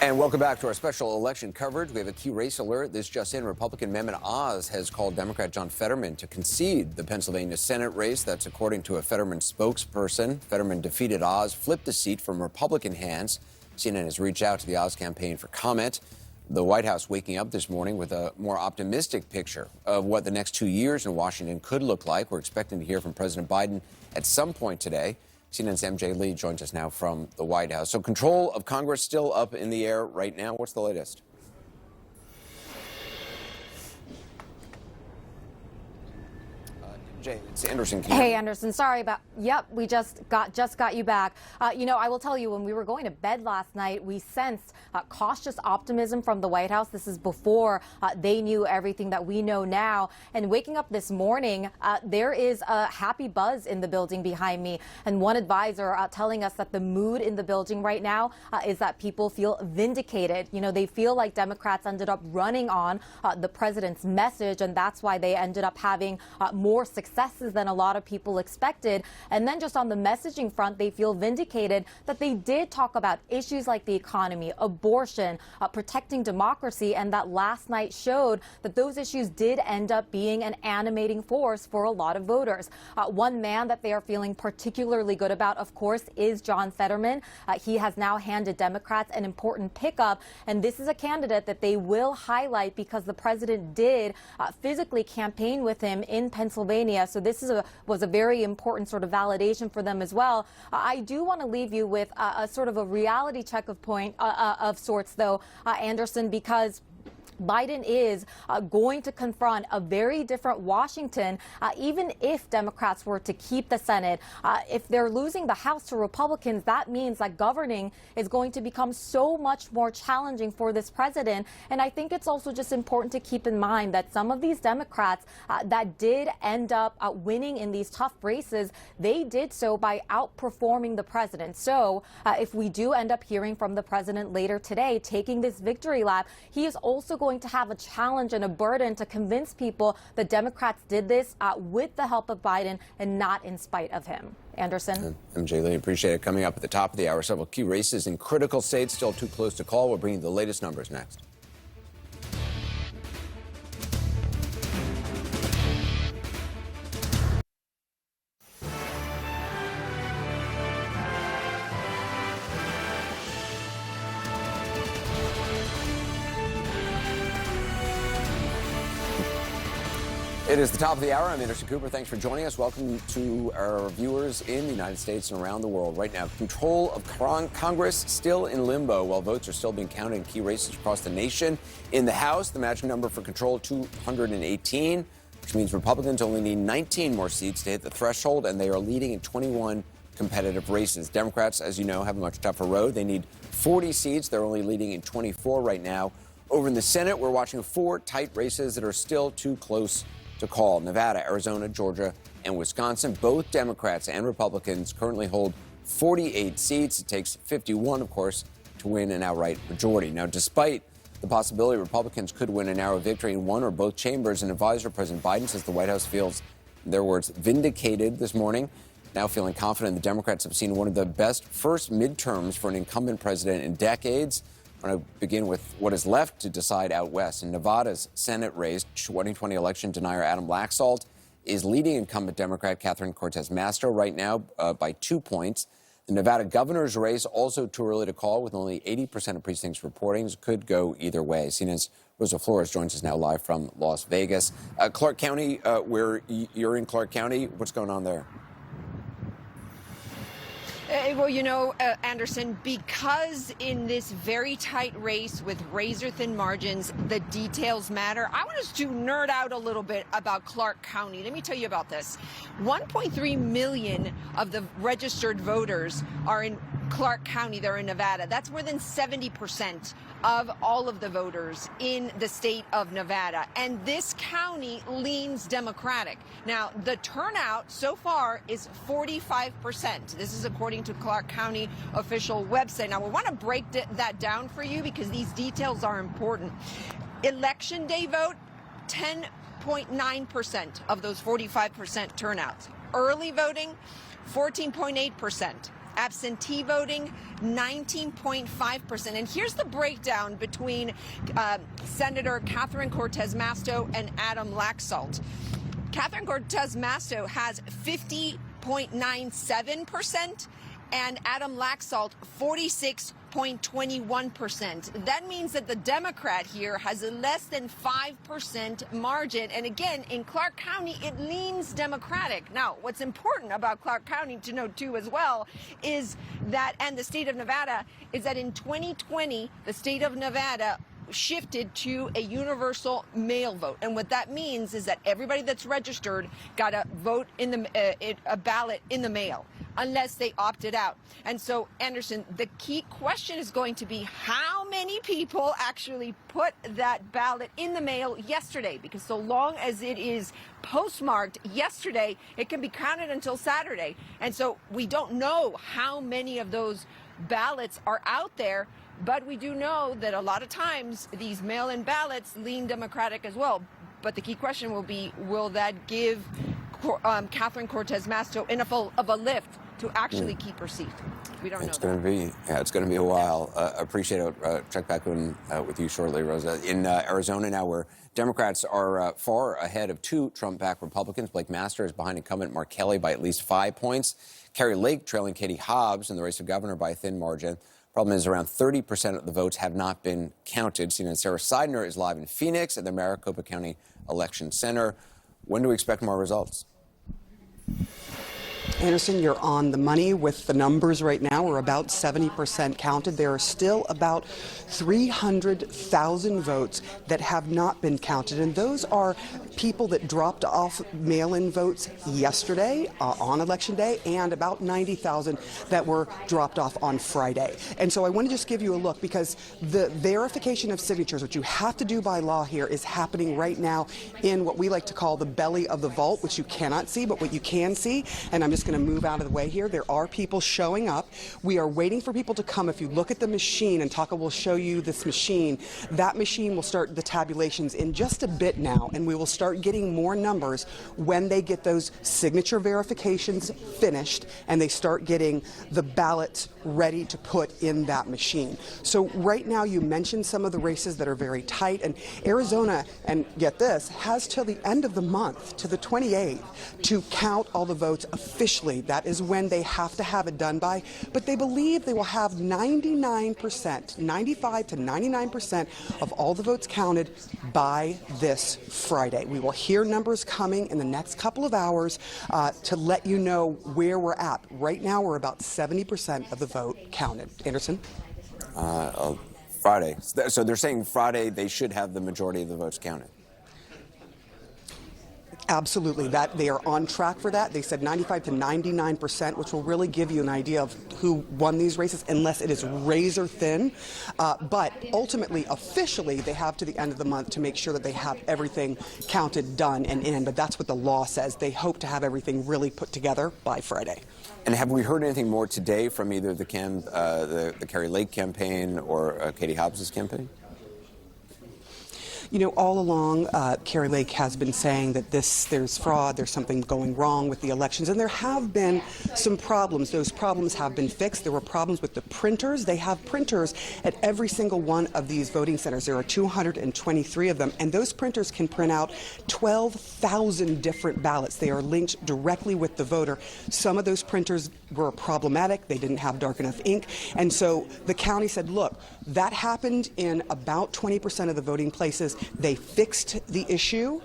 And welcome back to our special election coverage. We have a key race alert. This just in, Republican Mehmet Oz has called Democrat John Fetterman to concede the Pennsylvania Senate race. That's according to a Fetterman spokesperson. Fetterman defeated Oz, flipped the seat from Republican hands. CNN has reached out to the Oz campaign for comment. The White House waking up this morning with a more optimistic picture of what the next 2 years in Washington could look like. We're expecting to hear from President Biden at some point today. CNN's MJ Lee joins us now from the White House. So control of Congress still up in the air right now. What's the latest? It's Anderson. Hey, Anderson. Sorry about. Yep, we just got you back. You know, I will tell you, when we were going to bed last night, we sensed cautious optimism from the White House. This is before they knew everything that we know now. And waking up this morning, there is a happy buzz in the building behind me. And one advisor telling us that the mood in the building right now is that people feel vindicated. You know, they feel like Democrats ended up running on the president's message, and that's why they ended up having more successes than a lot of people expected. And then just on the messaging front, they feel vindicated that they did talk about issues like the economy, abortion, protecting democracy, and that last night showed that those issues did end up being an animating force for a lot of voters. One man that they are feeling particularly good about, of course, is John Fetterman. He has now handed Democrats an important pickup, and this is a candidate that they will highlight because the president did physically campaign with him in Pennsylvania. So this was a very important sort of validation for them as well. I do want to leave you with a sort of a reality check of sorts, though, Anderson, because Biden is going to confront a very different Washington, even if Democrats were to keep the Senate. If they're losing the House to Republicans, that means that governing is going to become so much more challenging for this president. And I think it's also just important to keep in mind that some of these Democrats that did end up winning in these tough races, they did so by outperforming the president. So if we do end up hearing from the president later today, taking this victory lap, he is also going to have a challenge and a burden to convince people that Democrats did this with the help of Biden and not in spite of him. Anderson. MJ Lee, appreciate it. Coming up at the top of the hour, several key races in critical states still too close to call. We'll bring you the latest numbers next. It is the top of the hour. I'm Anderson Cooper. Thanks for joining us. Welcome to our viewers in the United States and around the world. Right now, control of Congress still in limbo while votes are still being counted in key races across the nation. In the House, the magic number for control, 218. which means Republicans only need 19 more seats to hit the threshold, and they are leading in 21 competitive races. Democrats, as you know, have a much tougher road. They need 40 seats. They're only leading in 24 right now. Over in the Senate, we're watching 4 tight races that are still too close to call. Nevada, Arizona, Georgia, and Wisconsin. Both Democrats and Republicans currently hold 48 seats. It takes 51, of course, to win an outright majority. Now, despite the possibility Republicans could win a narrow victory in one or both chambers, an advisor, President Biden, says the White House feels, in their words, vindicated this morning, now feeling confident the Democrats have seen one of the best first midterms for an incumbent president in decades. I want to begin with what is left to decide out west. In Nevada's Senate race, 2020 election denier Adam Laxalt is leading incumbent Democrat Catherine Cortez Masto right now by 2 points. The Nevada governor's race, also too early to call, with only 80% of precincts reporting, could go either way. CNN's Rosa Flores joins us now live from Las Vegas. Clark County, where you're in Clark County, what's going on there? Well, you know, Anderson, because in this very tight race with razor-thin margins, the details matter. I want us to nerd out a little bit about Clark County. Let me tell you about this. 1.3 million of the registered voters are in Clark County. They're in Nevada. That's more than 70% of all of the voters in the state of Nevada. And this county leans Democratic. Now, the turnout so far is 45%. This is according to Clark County official website. Now, we want to break that down for you because these details are important. Election day vote, 10.9% of those 45% turnouts. Early voting, 14.8%. Absentee voting, 19.5%. And here's the breakdown between Senator Catherine Cortez Masto and Adam Laxalt. Catherine Cortez Masto has 50.97%. And Adam Laxalt, 46.21%. That means that the Democrat here has a less than 5% margin. And again, in Clark County, it leans Democratic. Now, what's important about Clark County to note, too, as well, is that, and the state of Nevada, is that in 2020, the state of Nevada shifted to a universal mail vote. And what that means is that everybody that's registered got a vote in the a ballot in the mail, unless they opted out. And so, Anderson, the key question is going to be how many people actually put that ballot in the mail yesterday, because so long as it is postmarked yesterday, it can be counted until Saturday. And so we don't know how many of those ballots are out there, but we do know that a lot of times these mail-in ballots lean Democratic as well. But the key question will be, will that give Catherine Cortez Masto enough of a lift to actually keep her seat? We don't know. It's going to be a while. Appreciate it. Check back in with you shortly, Rosa. In Arizona now, where Democrats are far ahead of 2 Trump-backed Republicans. Blake Masters is behind incumbent Mark Kelly by at least 5 points. Carrie Lake trailing Katie Hobbs in the race of governor by a thin margin. Problem is around 30% of the votes have not been counted. CNN Sarah Seidner is live in Phoenix at the Maricopa County Election Center. When do we expect more results? Anderson, you're on the money with the numbers right now. We're about 70% counted. There are still about 300,000 votes that have not been counted, and those are people that dropped off mail-in votes yesterday on Election Day, and about 90,000 that were dropped off on Friday. And so I want to just give you a look, because the verification of signatures, which you have to do by law here, is happening right now in what we like to call the belly of the vault, which you cannot see, but what you can see, and I'm just going to move out of the way here. There are people showing up. We are waiting for people to come. If you look at the machine, and Taka will show you this machine, that machine will start the tabulations in just a bit now, and we will start getting more numbers when they get those signature verifications finished and they start getting the ballots ready to put in that machine. So right now, you mentioned some of the races that are very tight, and Arizona, and get this, has till the end of the month, to the 28th, to count all the votes officially. That is when they have to have it done by, but they believe they will have 99%, 95 to 99% of all the votes counted by this Friday. We will hear numbers coming in the next couple of hours to let you know where we're at. Right now, we're about 70% of the vote counted. Anderson? Friday. So they're saying Friday they should have the majority of the votes counted. Absolutely, that they are on track for that. They said 95 to 99%, which will really give you an idea of who won these races, unless it is razor thin. But ultimately, officially, they have to the end of the month to make sure that they have everything counted, done, and in. But that's what the law says. They hope to have everything really put together by Friday. And have we heard anything more today from either the Kari Lake campaign or Katie Hobbs's campaign? You know, all along, Kari Lake has been saying that there's fraud, there's something going wrong with the elections, and there have been some problems. Those problems have been fixed. There were problems with the printers. They have printers at every single one of these voting centers. There are 223 of them, and those printers can print out 12,000 different ballots. They are linked directly with the voter. Some of those printers were problematic. They didn't have dark enough ink, and so the county said, look, that happened in about 20% of the voting places. They fixed the issue,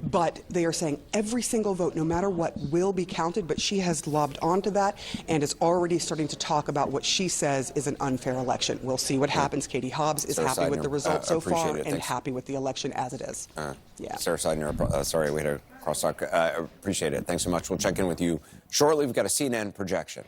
but they are saying every single vote, no matter what, will be counted. But she has lobbed onto that and is already starting to talk about what she says is an unfair election. We'll see what happens. Katie Hobbs is happy with the results so far and happy with the election as it is. Yeah. Sarah Seidner, sorry, we had a crosstalk. Appreciate it. Thanks so much. We'll check in with you shortly. We've got a CNN projection.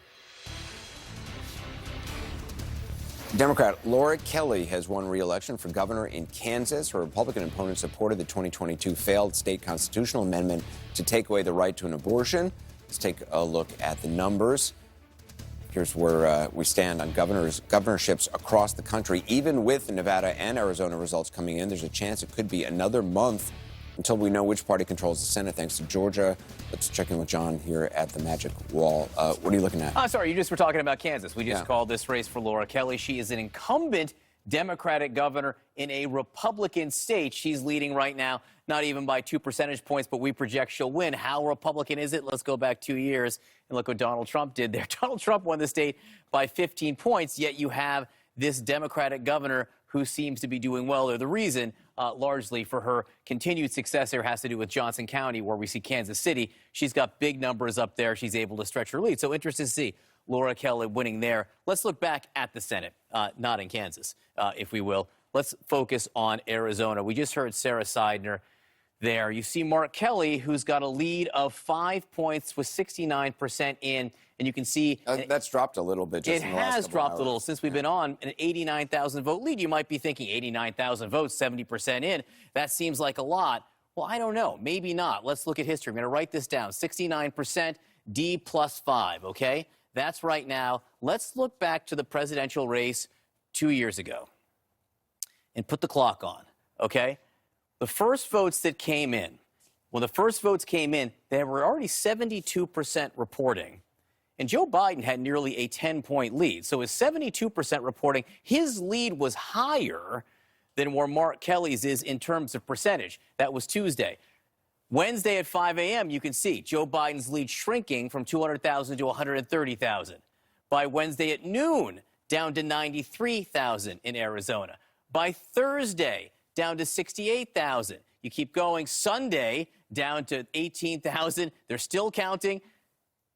Democrat Laura Kelly has won re-election for governor in Kansas. Her Republican opponent supported the 2022 failed state constitutional amendment to take away the right to an abortion. Let's take a look at the numbers. Here's where we stand on governorships across the country. Even with the Nevada and Arizona results coming in, there's a chance it could be another month until we know which party controls the Senate, thanks to Georgia. Let's check in with John here at the Magic Wall. What are you looking at? Sorry, you just were talking about Kansas. We just called this race for Laura Kelly. She is an incumbent Democratic governor in a Republican state. She's leading right now, not even by 2 percentage points, but we project she'll win. How Republican is it? Let's go back 2 years and look what Donald Trump did there. Donald Trump won the state by 15 points, yet you have this Democratic governor who seems to be doing well there. The reason, largely for her continued success there, has to do with Johnson County, where we see Kansas City. She's got big numbers up there. She's able to stretch her lead. So interested to see Laura Kelly winning there. Let's look back at the Senate, not in Kansas, if we will. Let's focus on Arizona. We just heard Sarah Seidner there. You see Mark Kelly, who's got a lead of 5 points with 69% in. And you can see that's dropped a little bit. Just it in the last has couple dropped hours. a little since we've been on an 89,000 vote lead. You might be thinking 89,000 votes, 70% in. That seems like a lot. Well, I don't know. Maybe not. Let's look at history. I'm going to write this down. 69%, D plus 5, okay? That's right now. Let's look back to the presidential race 2 years ago and put the clock on, okay? The first votes that came in, when the first votes came in, there were already 72% reporting. And Joe Biden had nearly a 10-point lead. So his 72% reporting, his lead was higher than where Mark Kelly's is in terms of percentage. That was Tuesday. Wednesday at 5 a.m., you can see Joe Biden's lead shrinking from 200,000 to 130,000. By Wednesday at noon, down to 93,000 in Arizona. By Thursday, down to 68,000. You keep going. Sunday, down to 18,000. They're still counting.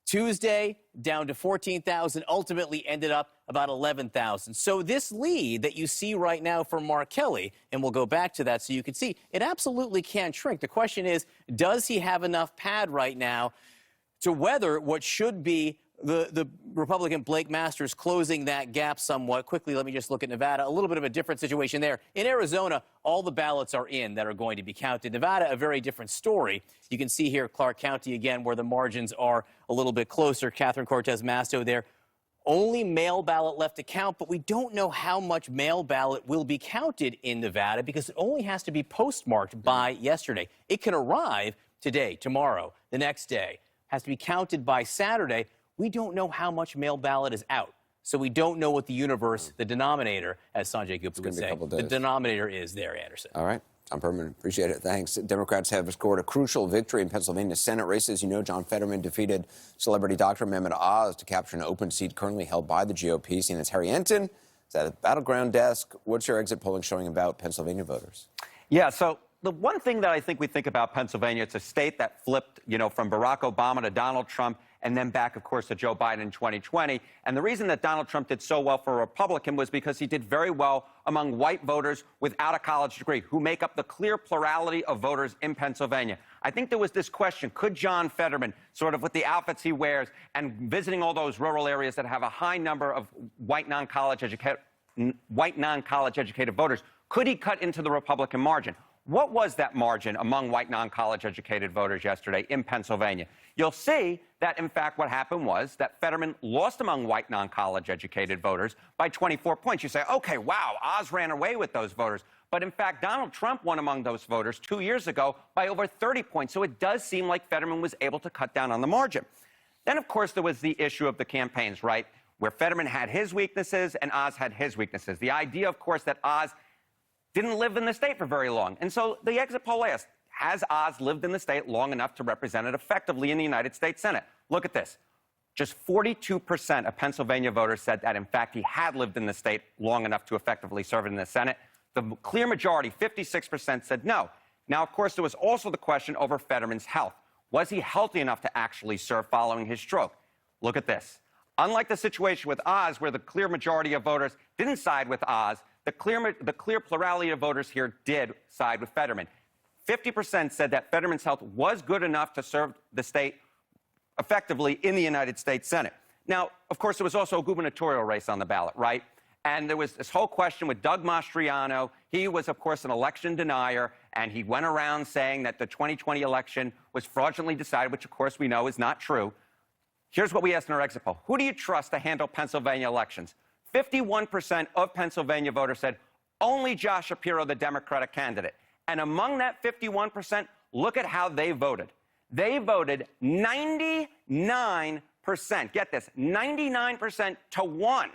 Tuesday, down to 14,000, ultimately ended up about 11,000. So this lead that you see right now for Mark Kelly, and we'll go back to that so you can see, it absolutely can shrink. The question is, does he have enough pad right now to weather what should be the Republican Blake Masters closing that gap somewhat quickly? Let me just look at Nevada. A little bit of a different situation there. In Arizona, all the ballots are in that are going to be counted. Nevada, a very different story. You can see here Clark County again, where the margins are a little bit closer. Catherine Cortez Masto there. Only mail ballot left to count, but we don't know how much mail ballot will be counted in Nevada because it only has to be postmarked by yesterday. It can arrive today, tomorrow, the next day. Has to be counted by Saturday. We don't know how much mail ballot is out. So we don't know what the universe, the denominator, as Sanjay Gupta would say, the denominator is there, Anderson. All right. Tom Perman, appreciate it. Thanks. Democrats have scored a crucial victory in Pennsylvania Senate races. You know, John Fetterman defeated celebrity Dr. Mehmet Oz to capture an open seat currently held by the GOP. CNN's Harry Enton is at a battleground desk. What's your exit polling showing about Pennsylvania voters? Yeah, so the one thing that I think we think about Pennsylvania, it's a state that flipped, you know, from Barack Obama to Donald Trump. and then back, of course, to Joe Biden in 2020. And the reason that Donald Trump did so well for a Republican was because he did very well among white voters without a college degree, who make up the clear plurality of voters in Pennsylvania. I think there was this question, could John Fetterman, sort of with the outfits he wears and visiting all those rural areas that have a high number of white non-college educated voters, could he cut into the Republican margin? What was that margin among white non-college educated voters yesterday in Pennsylvania? You'll see that, in fact, what happened was that Fetterman lost among white non-college educated voters by 24 points. You say, okay, wow, Oz ran away with those voters. But, in fact, Donald Trump won among those voters 2 years ago by over 30 points. So it does seem like Fetterman was able to cut down on the margin. Then, of course, there was the issue of the campaigns, right, where Fetterman had his weaknesses and Oz had his weaknesses. The idea, of course, that Oz didn't live in the state for very long. And so the exit poll asked, has Oz lived in the state long enough to represent it effectively in the United States Senate? Look at this. Just 42% of Pennsylvania voters said that, in fact, he had lived in the state long enough to effectively serve in the Senate. The clear majority, 56%, said no. Now, of course, there was also the question over Fetterman's health. Was he healthy enough to actually serve following his stroke? Look at this. Unlike the situation with Oz, where the clear majority of voters didn't side with Oz, the clear plurality of voters here did side with Fetterman. 50% said that Fetterman's health was good enough to serve the state effectively in the United States Senate. Now, of course, there was also a gubernatorial race on the ballot, right? And there was this whole question with Doug Mastriano. He was, of course, an election denier, and he went around saying that the 2020 election was fraudulently decided, which, of course, we know is not true. Here's what we asked in our exit poll. Who do you trust to handle Pennsylvania elections? 51% of Pennsylvania voters said only Josh Shapiro, the Democratic candidate. And among that 51%, look at how they voted. They voted 99%, get this, 99% to 1.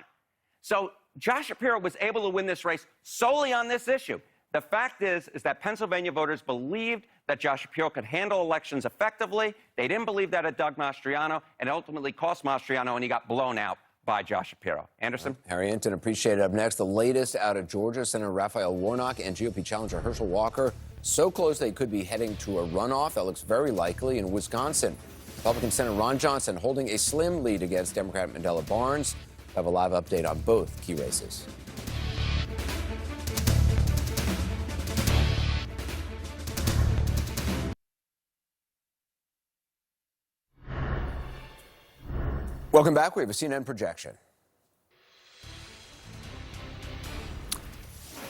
So Josh Shapiro was able to win this race solely on this issue. The fact is that Pennsylvania voters believed that Josh Shapiro could handle elections effectively. They didn't believe that of Doug Mastriano, and it ultimately cost Mastriano, and he got blown out by Josh Shapiro. Anderson? Harry Hinton, appreciate it. Up next, the latest out of Georgia. Senator Raphael Warnock and GOP challenger Herschel Walker so close they could be heading to a runoff. That looks very likely in Wisconsin. Republican Senator Ron Johnson holding a slim lead against Democrat Mandela Barnes. We'll have a live update on both key races. Welcome back. We have a CNN projection.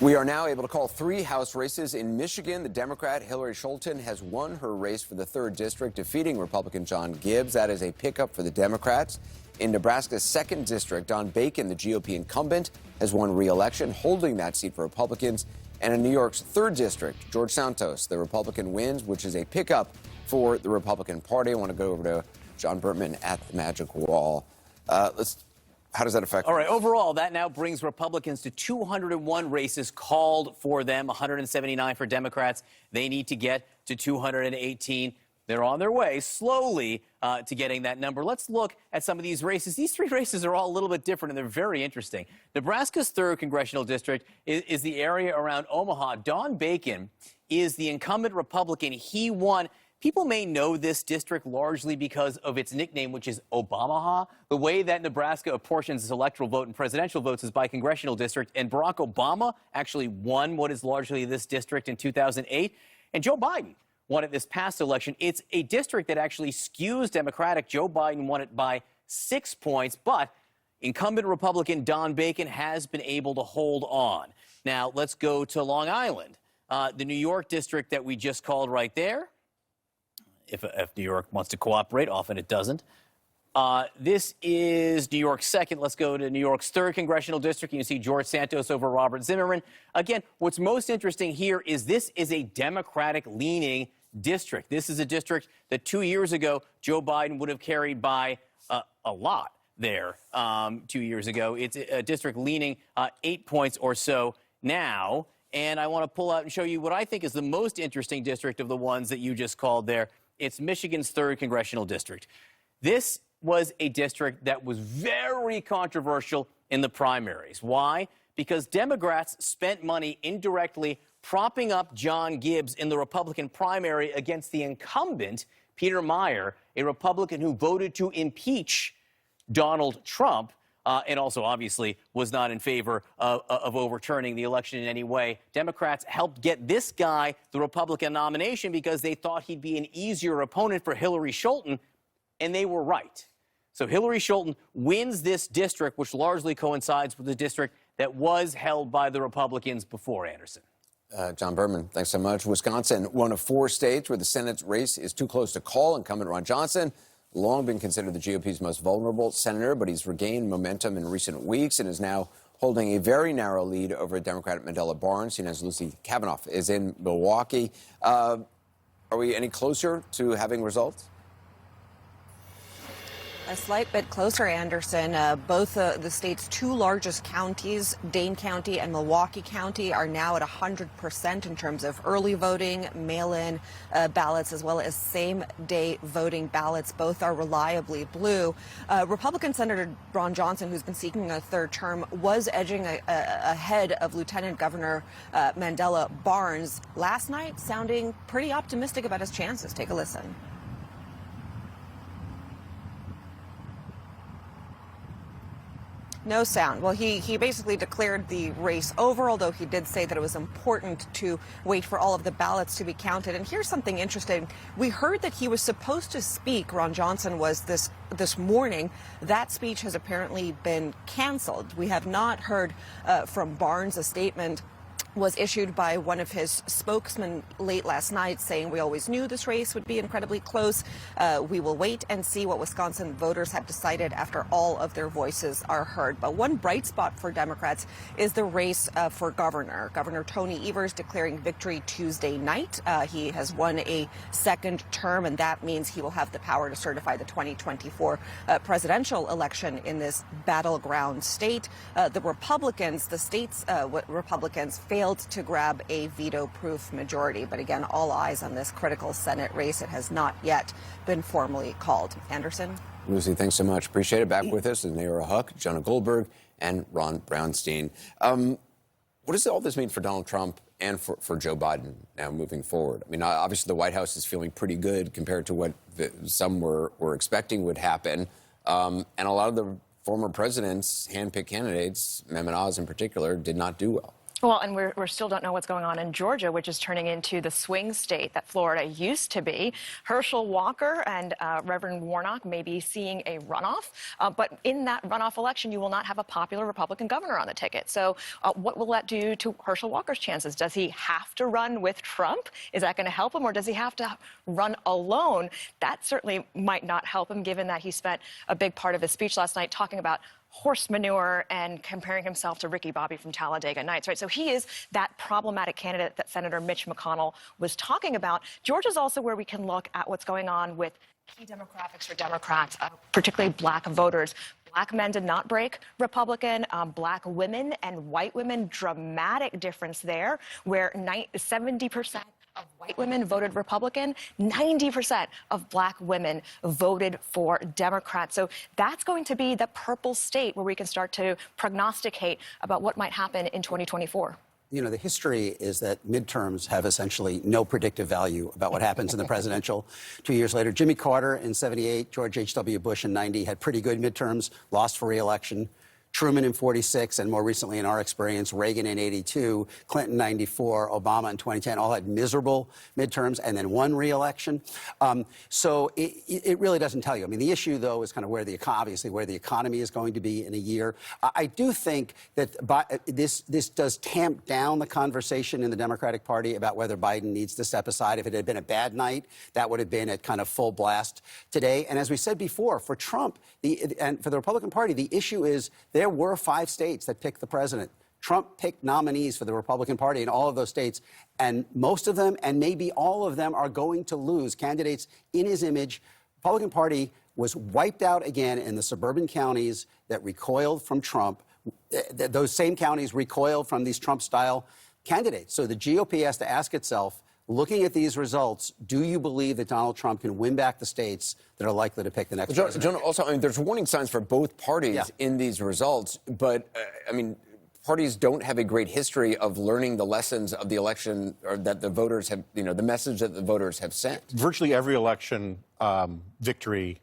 We are now able to call 3 House races in Michigan. The Democrat Hillary Scholten has won her race for the 3rd district, defeating Republican John Gibbs. That is a pickup for the Democrats. In Nebraska's 2nd district, Don Bacon, the GOP incumbent, has won re-election, holding that seat for Republicans. And in New York's 3rd district, George Santos, the Republican, wins, which is a pickup for the Republican Party. I want to go over to John Bertman at the Magic Wall. How does that affect? All right, overall, that now brings Republicans to 201 races called for them, 179 for Democrats. They need to get to 218. They're on their way slowly to getting that number. Let's look at some of these races. These 3 races are all a little bit different, and they're very interesting. Nebraska's 3rd congressional district is the area around Omaha. Don Bacon is the incumbent Republican. He won. People may know this district largely because of its nickname, which is Obamaha. The way that Nebraska apportions its electoral vote and presidential votes is by congressional district. And Barack Obama actually won what is largely this district in 2008. And Joe Biden won it this past election. It's a district that actually skews Democratic. Joe Biden won it by 6 points, but incumbent Republican Don Bacon has been able to hold on. Now, let's go to Long Island, the New York district that we just called right there. If New York wants to cooperate, often it doesn't. This is New York's 2nd. Let's go to New York's 3rd congressional district. You can see George Santos over Robert Zimmerman. Again, what's most interesting here is this is a Democratic-leaning district. This is a district that 2 years ago, Joe Biden would have carried by a lot there 2 years ago. It's a district leaning 8 points or so now. And I want to pull out and show you what I think is the most interesting district of the ones that you just called there. It's Michigan's 3rd congressional district. This was a district that was very controversial in the primaries. Why? Because Democrats spent money indirectly propping up John Gibbs in the Republican primary against the incumbent, Peter Meyer, a Republican who voted to impeach Donald Trump, and also obviously was not in favor of overturning the election in any way. Democrats helped get this guy the Republican nomination because they thought he'd be an easier opponent for Hillary Scholten, and they were right. So Hillary Scholten wins this district, which largely coincides with the district that was held by the Republicans before, Anderson. John Berman, thanks so much. Wisconsin, one of 4 states where the Senate race is too close to call. Incumbent Ron Johnson, long been considered the GOP's most vulnerable senator, but he's regained momentum in recent weeks and is now holding a very narrow lead over Democrat Mandela Barnes. CNN's Lucy Kavanaugh is in Milwaukee. Are we any closer to having results? A slight bit closer, Anderson. Both the state's 2 largest counties, Dane County and Milwaukee County, are now at 100% in terms of early voting, mail-in ballots, as well as same-day voting ballots. Both are reliably blue. Republican Senator Ron Johnson, who's been seeking a 3rd term, was edging ahead of Lieutenant Governor Mandela Barnes last night, sounding pretty optimistic about his chances. Take a listen. No sound. Well, he basically declared the race over, although he did say that it was important to wait for all of the ballots to be counted. And here's something interesting. We heard that he was supposed to speak, Ron Johnson was, this morning. That speech has apparently been canceled. We have not heard from Barnes. A statement was issued by one of his spokesmen late last night saying, "We always knew this race would be incredibly close. We will wait and see what Wisconsin voters have decided after all of their voices are heard." But one bright spot for Democrats is the race for governor. Governor Tony Evers declaring victory Tuesday night. He has won a 2nd term, and that means he will have the power to certify the 2024 presidential election in this battleground state. The Republicans, the state's Republicans, failed to grab a veto-proof majority. But again, all eyes on this critical Senate race. It has not yet been formally called. Anderson? Lucy, thanks so much. Appreciate it. Back with us is Naomi Huck, Jonah Goldberg, and Ron Brownstein. What does all this mean for Donald Trump and for Joe Biden now moving forward? I mean, obviously the White House is feeling pretty good compared to what some were expecting would happen. And a lot of the former presidents, handpicked candidates, Mehmet Oz in particular, did not do well. Well, and we still don't know what's going on in Georgia, which is turning into the swing state that Florida used to be. Herschel Walker and Reverend Warnock may be seeing a runoff, but in that runoff election, you will not have a popular Republican governor on the ticket. So what will that do to Herschel Walker's chances? Does he have to run with Trump? Is that going to help him, or does he have to run alone? That certainly might not help him, given that he spent a big part of his speech last night talking about horse manure and comparing himself to Ricky Bobby from Talladega Nights, right? So he is that problematic candidate that Senator Mitch McConnell was talking about. Georgia's also where we can look at what's going on with key demographics for Democrats, particularly black voters. Black men did not break Republican. Black women and white women, dramatic difference there, where 70% of white women voted Republican, 90% of black women voted for Democrats. So that's going to be the purple state where we can start to prognosticate about what might happen in 2024. You know, the history is that midterms have essentially no predictive value about what happens in the presidential 2 years later. Jimmy Carter in 78, George H.W. Bush in 90 had pretty good midterms, lost for re-election. Truman in 46, and more recently in our experience, Reagan in 82, Clinton 94, Obama in 2010, all had miserable midterms and then won re-election. So it really doesn't tell you. I mean, the issue, though, is kind of obviously where the economy is going to be in a year. I do think that this does tamp down the conversation in the Democratic Party about whether Biden needs to step aside. If it had been a bad night, that would have been at kind of full blast today. And as we said before, for Trump and for the Republican Party, the issue is there were 5 states that picked the president. Trump picked nominees for the Republican Party in all of those states, and most of them, and maybe all of them, are going to lose candidates in his image. The Republican Party was wiped out again in the suburban counties that recoiled from Trump. Those same counties recoiled from these Trump-style candidates. So the GOP has to ask itself, looking at these results, do you believe that Donald Trump can win back the states that are likely to pick the next president? Jonah, also, I mean, there's warning signs for both parties in these results, but, I mean, parties don't have a great history of learning the lessons of the election, or that the voters have, the message that the voters have sent. Virtually every election victory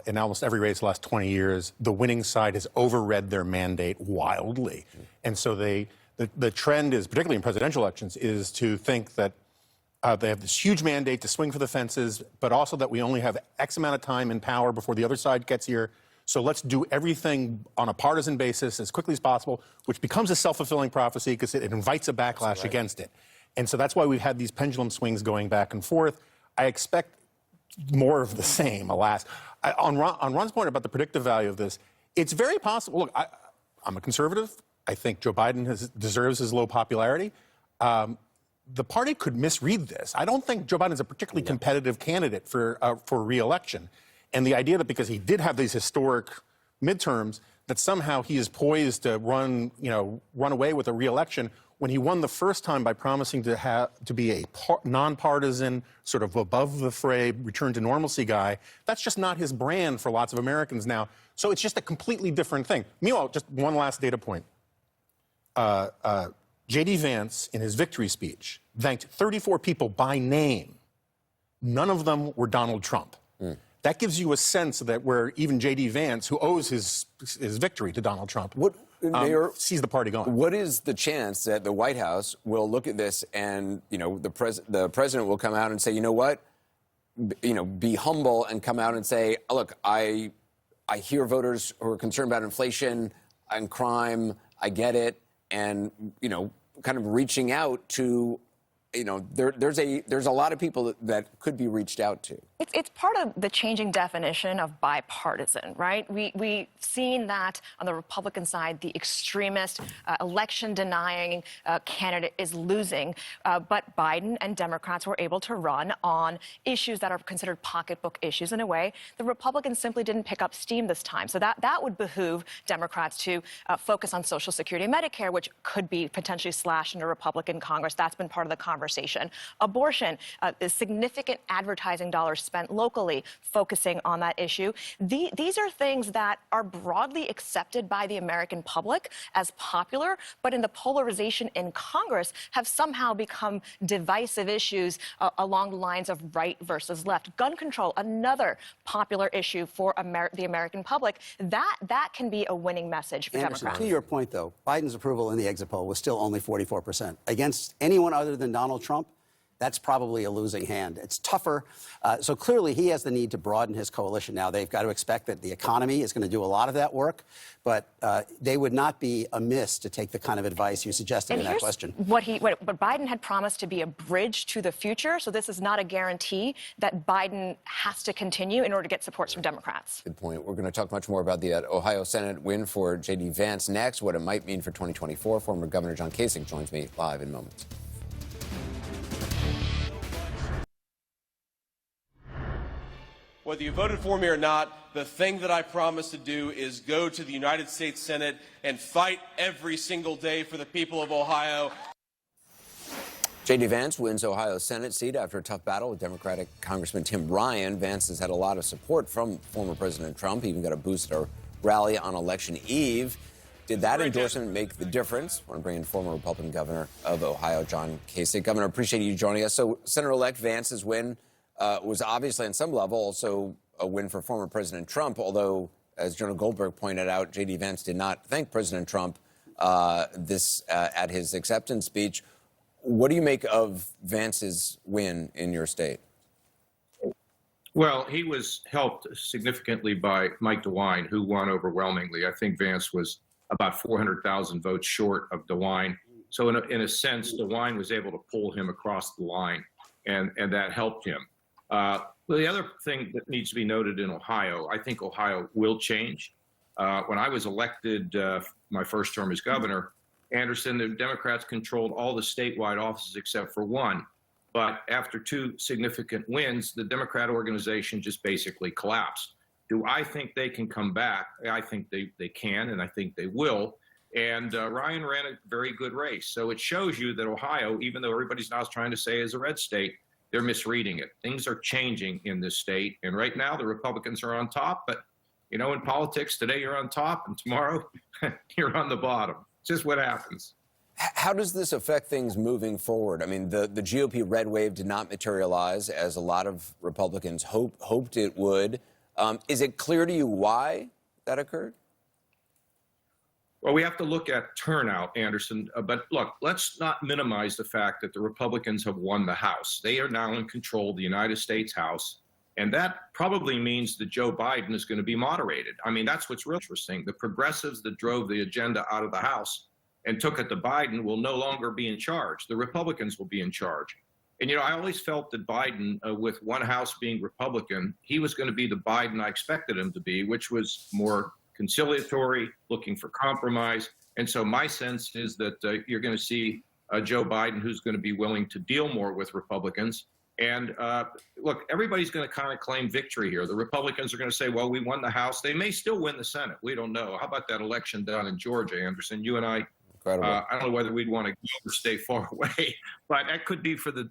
in almost every race the last 20 years, the winning side has overread their mandate wildly. And so the trend is, particularly in presidential elections, is to think that they have this huge mandate to swing for the fences, but also that we only have X amount of time in power before the other side gets here. So let's do everything on a partisan basis as quickly as possible, which becomes a self-fulfilling prophecy because it invites a backlash against it. And so that's why we've had these pendulum swings going back and forth. I expect more of the same, alas. On Ron's point about the predictive value of this, it's very possible. Look, I'm a conservative. I think Joe Biden deserves his low popularity. The party could misread this. I don't think Joe Biden is a particularly competitive candidate for re-election. And the idea that because he did have these historic midterms, that somehow he is poised to run away with a re-election when he won the first time by promising to be a nonpartisan, sort of above the fray, return to normalcy guy. That's just not his brand for lots of Americans now. So it's just a completely different thing. Meanwhile, just one last data point. J.D. Vance, in his victory speech, thanked 34 people by name. None of them were Donald Trump. That gives you a sense that where even J.D. Vance, who owes his victory to Donald Trump, sees the party going. What is the chance that the White House will look at this and, the president will come out and say, you know what, be humble and come out and say, look, I hear voters who are concerned about inflation and crime, I get it, and, kind of reaching out to, there's a lot of people that could be reached out to. It's part of the changing definition of bipartisan, right? We've seen that on the Republican side, the extremist, election-denying candidate is losing, but Biden and Democrats were able to run on issues that are considered pocketbook issues in a way. The Republicans simply didn't pick up steam this time, so that would behoove Democrats to focus on Social Security and Medicare, which could be potentially slashed in a Republican Congress. That's been part of the conversation. Abortion, significant advertising dollars spent locally focusing on that issue. These are things that are broadly accepted by the American public as popular, but in the polarization in Congress have somehow become divisive issues along the lines of right versus left. Gun control, another popular issue for the American public. That can be a winning message for Anderson, Democrats. to your point, though, Biden's approval in the exit poll was still only 44%. Against anyone other than Donald Trump, that's probably a losing hand. It's tougher. So clearly he has the need to broaden his coalition now. They've got to expect that the economy is going to do a lot of that work, but they would not be amiss to take the kind of advice you suggested in that question. What Biden had promised to be a bridge to the future, so this is not a guarantee that Biden has to continue in order to get support from Democrats. Good point. We're going to talk much more about the Ohio Senate win for J.D. Vance next, what it might mean for 2024. Former Governor John Kasich joins me live in moments. Whether you voted for me or not, the thing that I promise to do is go to the United States Senate and fight every single day for the people of Ohio. J.D. Vance wins Ohio's Senate seat after a tough battle with Democratic Congressman Tim Ryan. Vance has had a lot of support from former President Trump. He even got a boost at a rally on election eve. Did that endorsement make the difference? I want to bring in former Republican governor of Ohio, John Kasich. Governor, appreciate you joining us. So Senator-elect Vance's win was obviously on some level also a win for former President Trump, although, as Jonah Goldberg pointed out, J.D. Vance did not thank President Trump at his acceptance speech. What do you make of Vance's win in your state? Well, he was helped significantly by Mike DeWine, who won overwhelmingly. I think Vance was about 400,000 votes short of DeWine. So in a sense, DeWine was able to pull him across the line, and that helped him. Well, the other thing that needs to be noted in Ohio, I think Ohio will change. When I was elected my first term as governor, Anderson, the Democrats controlled all the statewide offices except for one. But after two significant wins, the Democrat organization just basically collapsed. Do I think they can come back? I think they can, and I think they will. And Ryan ran a very good race. So it shows you that Ohio, even though everybody's now trying to say is a red state, they're misreading it. Things are changing in this state. And right now, the Republicans are on top. But, in politics, today you're on top, and tomorrow you're on the bottom. It's just what happens. How does this affect things moving forward? I mean, the GOP red wave did not materialize as a lot of Republicans hoped it would. Is it clear to you why that occurred? Well, we have to look at turnout, Anderson. But look, let's not minimize the fact that the Republicans have won the House. They are now in control of the United States House. And that probably means that Joe Biden is going to be moderated. I mean, that's what's real interesting. The progressives that drove the agenda out of the House and took it to Biden will no longer be in charge. The Republicans will be in charge. And, I always felt that Biden, with one House being Republican, he was going to be the Biden I expected him to be, which was more conciliatory, looking for compromise. And so my sense is that you're going to see Joe Biden who's going to be willing to deal more with Republicans. And look, everybody's going to kind of claim victory here. The Republicans are going to say, well, we won the House. They may still win the Senate. We don't know. How about that election down in Georgia, Anderson? You and I, I don't know whether we'd want to go or stay far away, but that could be for the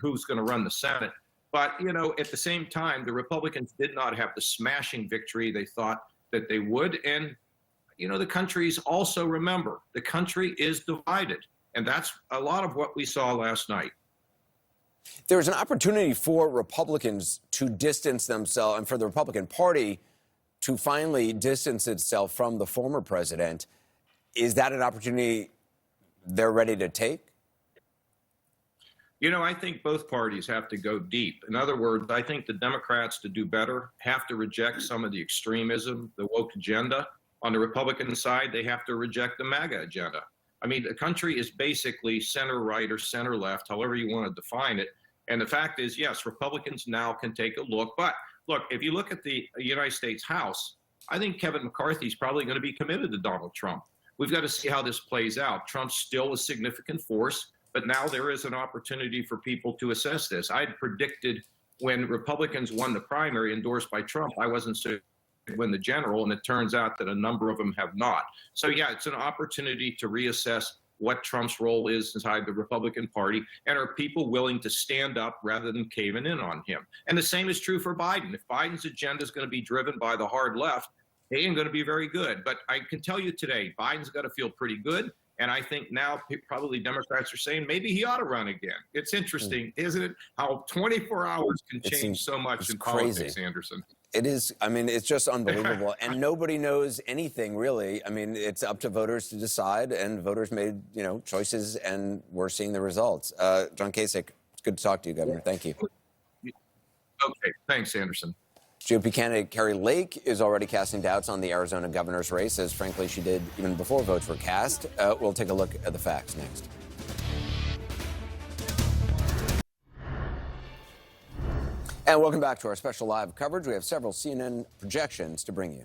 who's going to run the Senate. But, at the same time, the Republicans did not have the smashing victory they thought that they would. And, the country's also, remember, the country is divided. And that's a lot of what we saw last night. There's an opportunity for Republicans to distance themselves and for the Republican Party to finally distance itself from the former president. Is that an opportunity they're ready to take? I think both parties have to go deep. In other words, I think the Democrats, to do better, have to reject some of the extremism, the woke agenda. On the Republican side, they have to reject the MAGA agenda. I mean, the country is basically center right or center left, however you want to define it. And the fact is, yes, Republicans now can take a look. But look, if you look at the United States House, I think Kevin McCarthy is probably going to be committed to Donald Trump. We've got to see how this plays out. Trump's still a significant force, but now there is an opportunity for people to assess this. I had predicted when Republicans won the primary endorsed by Trump, I wasn't so win the general, and it turns out that a number of them have not. So, yeah, it's an opportunity to reassess what Trump's role is inside the Republican Party, and are people willing to stand up rather than caving in on him? And the same is true for Biden. If Biden's agenda is going to be driven by the hard left, he ain't going to be very good. But I can tell you today, Biden's got to feel pretty good. And I think now probably Democrats are saying maybe he ought to run again. It's interesting, isn't it, how 24 hours can change so much in politics, Anderson. It is. I mean, it's just unbelievable. And nobody knows anything, really. I mean, it's up to voters to decide, and voters made, choices, and we're seeing the results. John Kasich, it's good to talk to you, Governor. Thank you. Okay. Thanks, Anderson. GOP candidate Kari Lake is already casting doubts on the Arizona governor's race, as frankly she did even before votes were cast. We'll take a look at the facts next. And welcome back to our special live coverage. We have several CNN projections to bring you.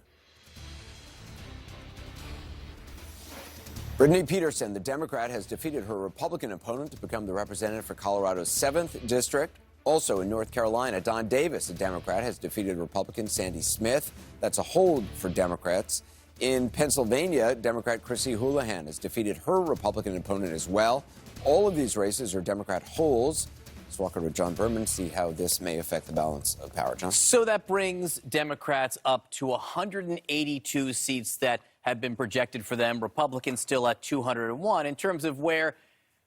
Brittany Peterson, the Democrat, has defeated her Republican opponent to become the representative for Colorado's 7th district. Also in North Carolina, Don Davis, a Democrat, has defeated Republican Sandy Smith. That's a hold for Democrats. In Pennsylvania, Democrat Chrissy Houlahan has defeated her Republican opponent as well. All of these races are Democrat holds. Let's walk over to John Berman, see how this may affect the balance of power. John? So that brings Democrats up to 182 seats that have been projected for them. Republicans still at 201. In terms of where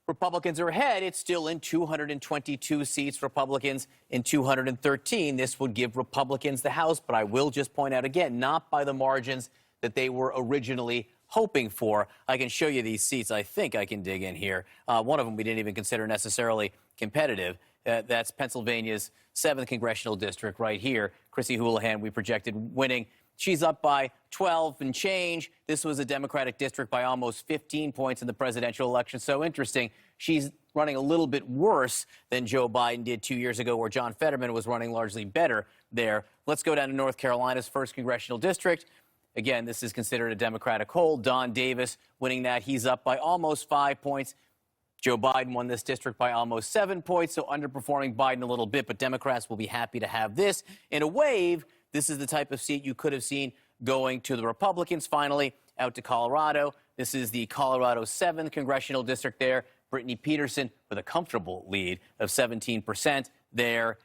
Republicans are ahead, it's still in 222 seats, Republicans in 213. This would give Republicans the House, but I will just point out again, not by the margins that they were originally hoping for. I can show you these seats. I think I can dig in here. One of them we didn't even consider necessarily competitive. That's Pennsylvania's 7th congressional district right here. Chrissy Houlahan, we projected winning. She's up by 12 and change. This was a Democratic district by almost 15 points in the presidential election. So interesting. She's running a little bit worse than Joe Biden did 2 years ago, where John Fetterman was running largely better there. Let's go down to North Carolina's 1st congressional district. Again, this is considered a Democratic hold. Don Davis winning that. He's up by almost 5 points. Joe Biden won this district by almost 7 points, so underperforming Biden a little bit. But Democrats will be happy to have this. In a wave, this is the type of seat you could have seen going to the Republicans. Finally, out to Colorado. This is the Colorado 7th congressional district there. Brittany Peterson with a comfortable lead of 17% there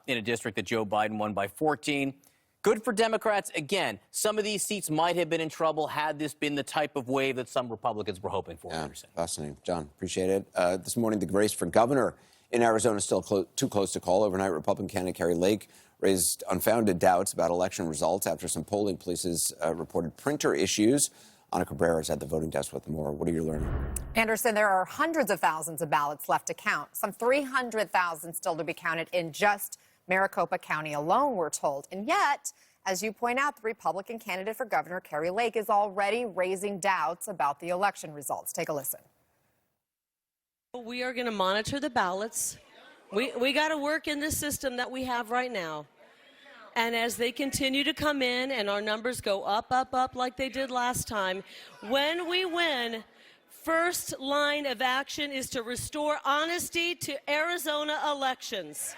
in a district that Joe Biden won by 14. Good for Democrats. Again, some of these seats might have been in trouble had this been the type of wave that some Republicans were hoping for. Yeah, fascinating. John, appreciate it. This morning, the race for governor in Arizona is still too close to call. Overnight, Republican candidate Kari Lake raised unfounded doubts about election results after some polling places reported printer issues. Ana Cabrera is at the voting desk with more. What are you learning? Anderson, there are hundreds of thousands of ballots left to count, some 300,000 still to be counted in just Maricopa County alone, we're told. And yet, as you point out, the Republican candidate for governor, Kari Lake, is already raising doubts about the election results. Take a listen. We are going to monitor the ballots. We got to work in the system that we have right now. And as they continue to come in and our numbers go up like they did last time, when we win, first line of action is to restore honesty to Arizona elections.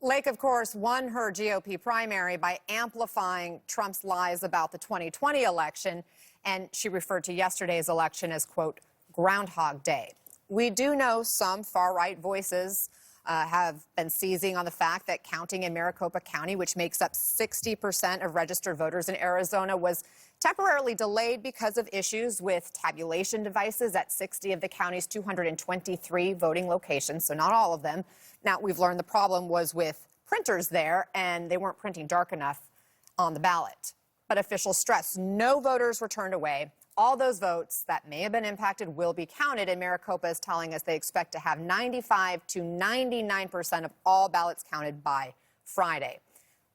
Lake, of course, won her GOP primary by amplifying Trump's lies about the 2020 election, and she referred to yesterday's election as, quote, Groundhog Day. We do know some far-right voices have been seizing on the fact that counting in Maricopa County, which makes up 60% of registered voters in Arizona, was temporarily delayed because of issues with tabulation devices at 60 of the county's 223 voting locations, so not all of them. Now, we've learned the problem was with printers there, and they weren't printing dark enough on the ballot. But officials stress no voters were turned away. All those votes that may have been impacted will be counted, and Maricopa is telling us they expect to have 95 to 99% of all ballots counted by Friday.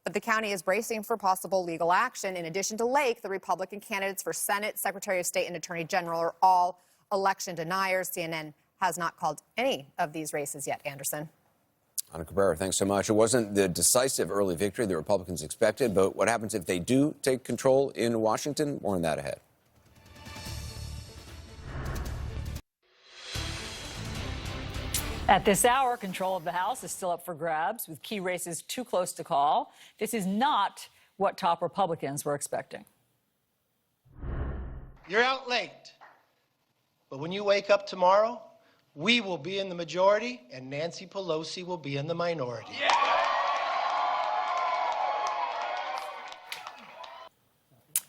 But the county is bracing for possible legal action. In addition to Lake, the Republican candidates for Senate, Secretary of State, and Attorney General are all election deniers. CNN has not called any of these races yet, Anderson. Ana Cabrera, thanks so much. It wasn't the decisive early victory the Republicans expected, but what happens if they do take control in Washington? More on that ahead. At this hour, control of the House is still up for grabs, with key races too close to call. This is not what top Republicans were expecting. You're out late, but when you wake up tomorrow, we will be in the majority and Nancy Pelosi will be in the minority. Yeah.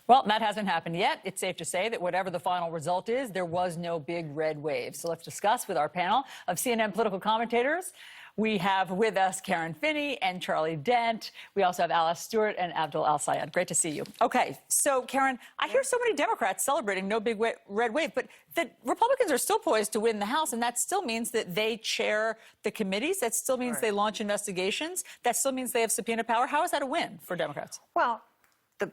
Well, that hasn't happened yet. It's safe to say that whatever the final result is, there was no big red wave. So let's discuss with our panel of CNN political commentators. We have with us Karen Finney and Charlie Dent. We also have Alice Stewart and Abdul Al-Sayed. Great to see you. Okay, so Karen, I hear so many Democrats celebrating no big red wave, but the Republicans are still poised to win the House, and that still means that they chair the committees. That still means they launch investigations. That still means they have subpoena power. How is that a win for Democrats? Well,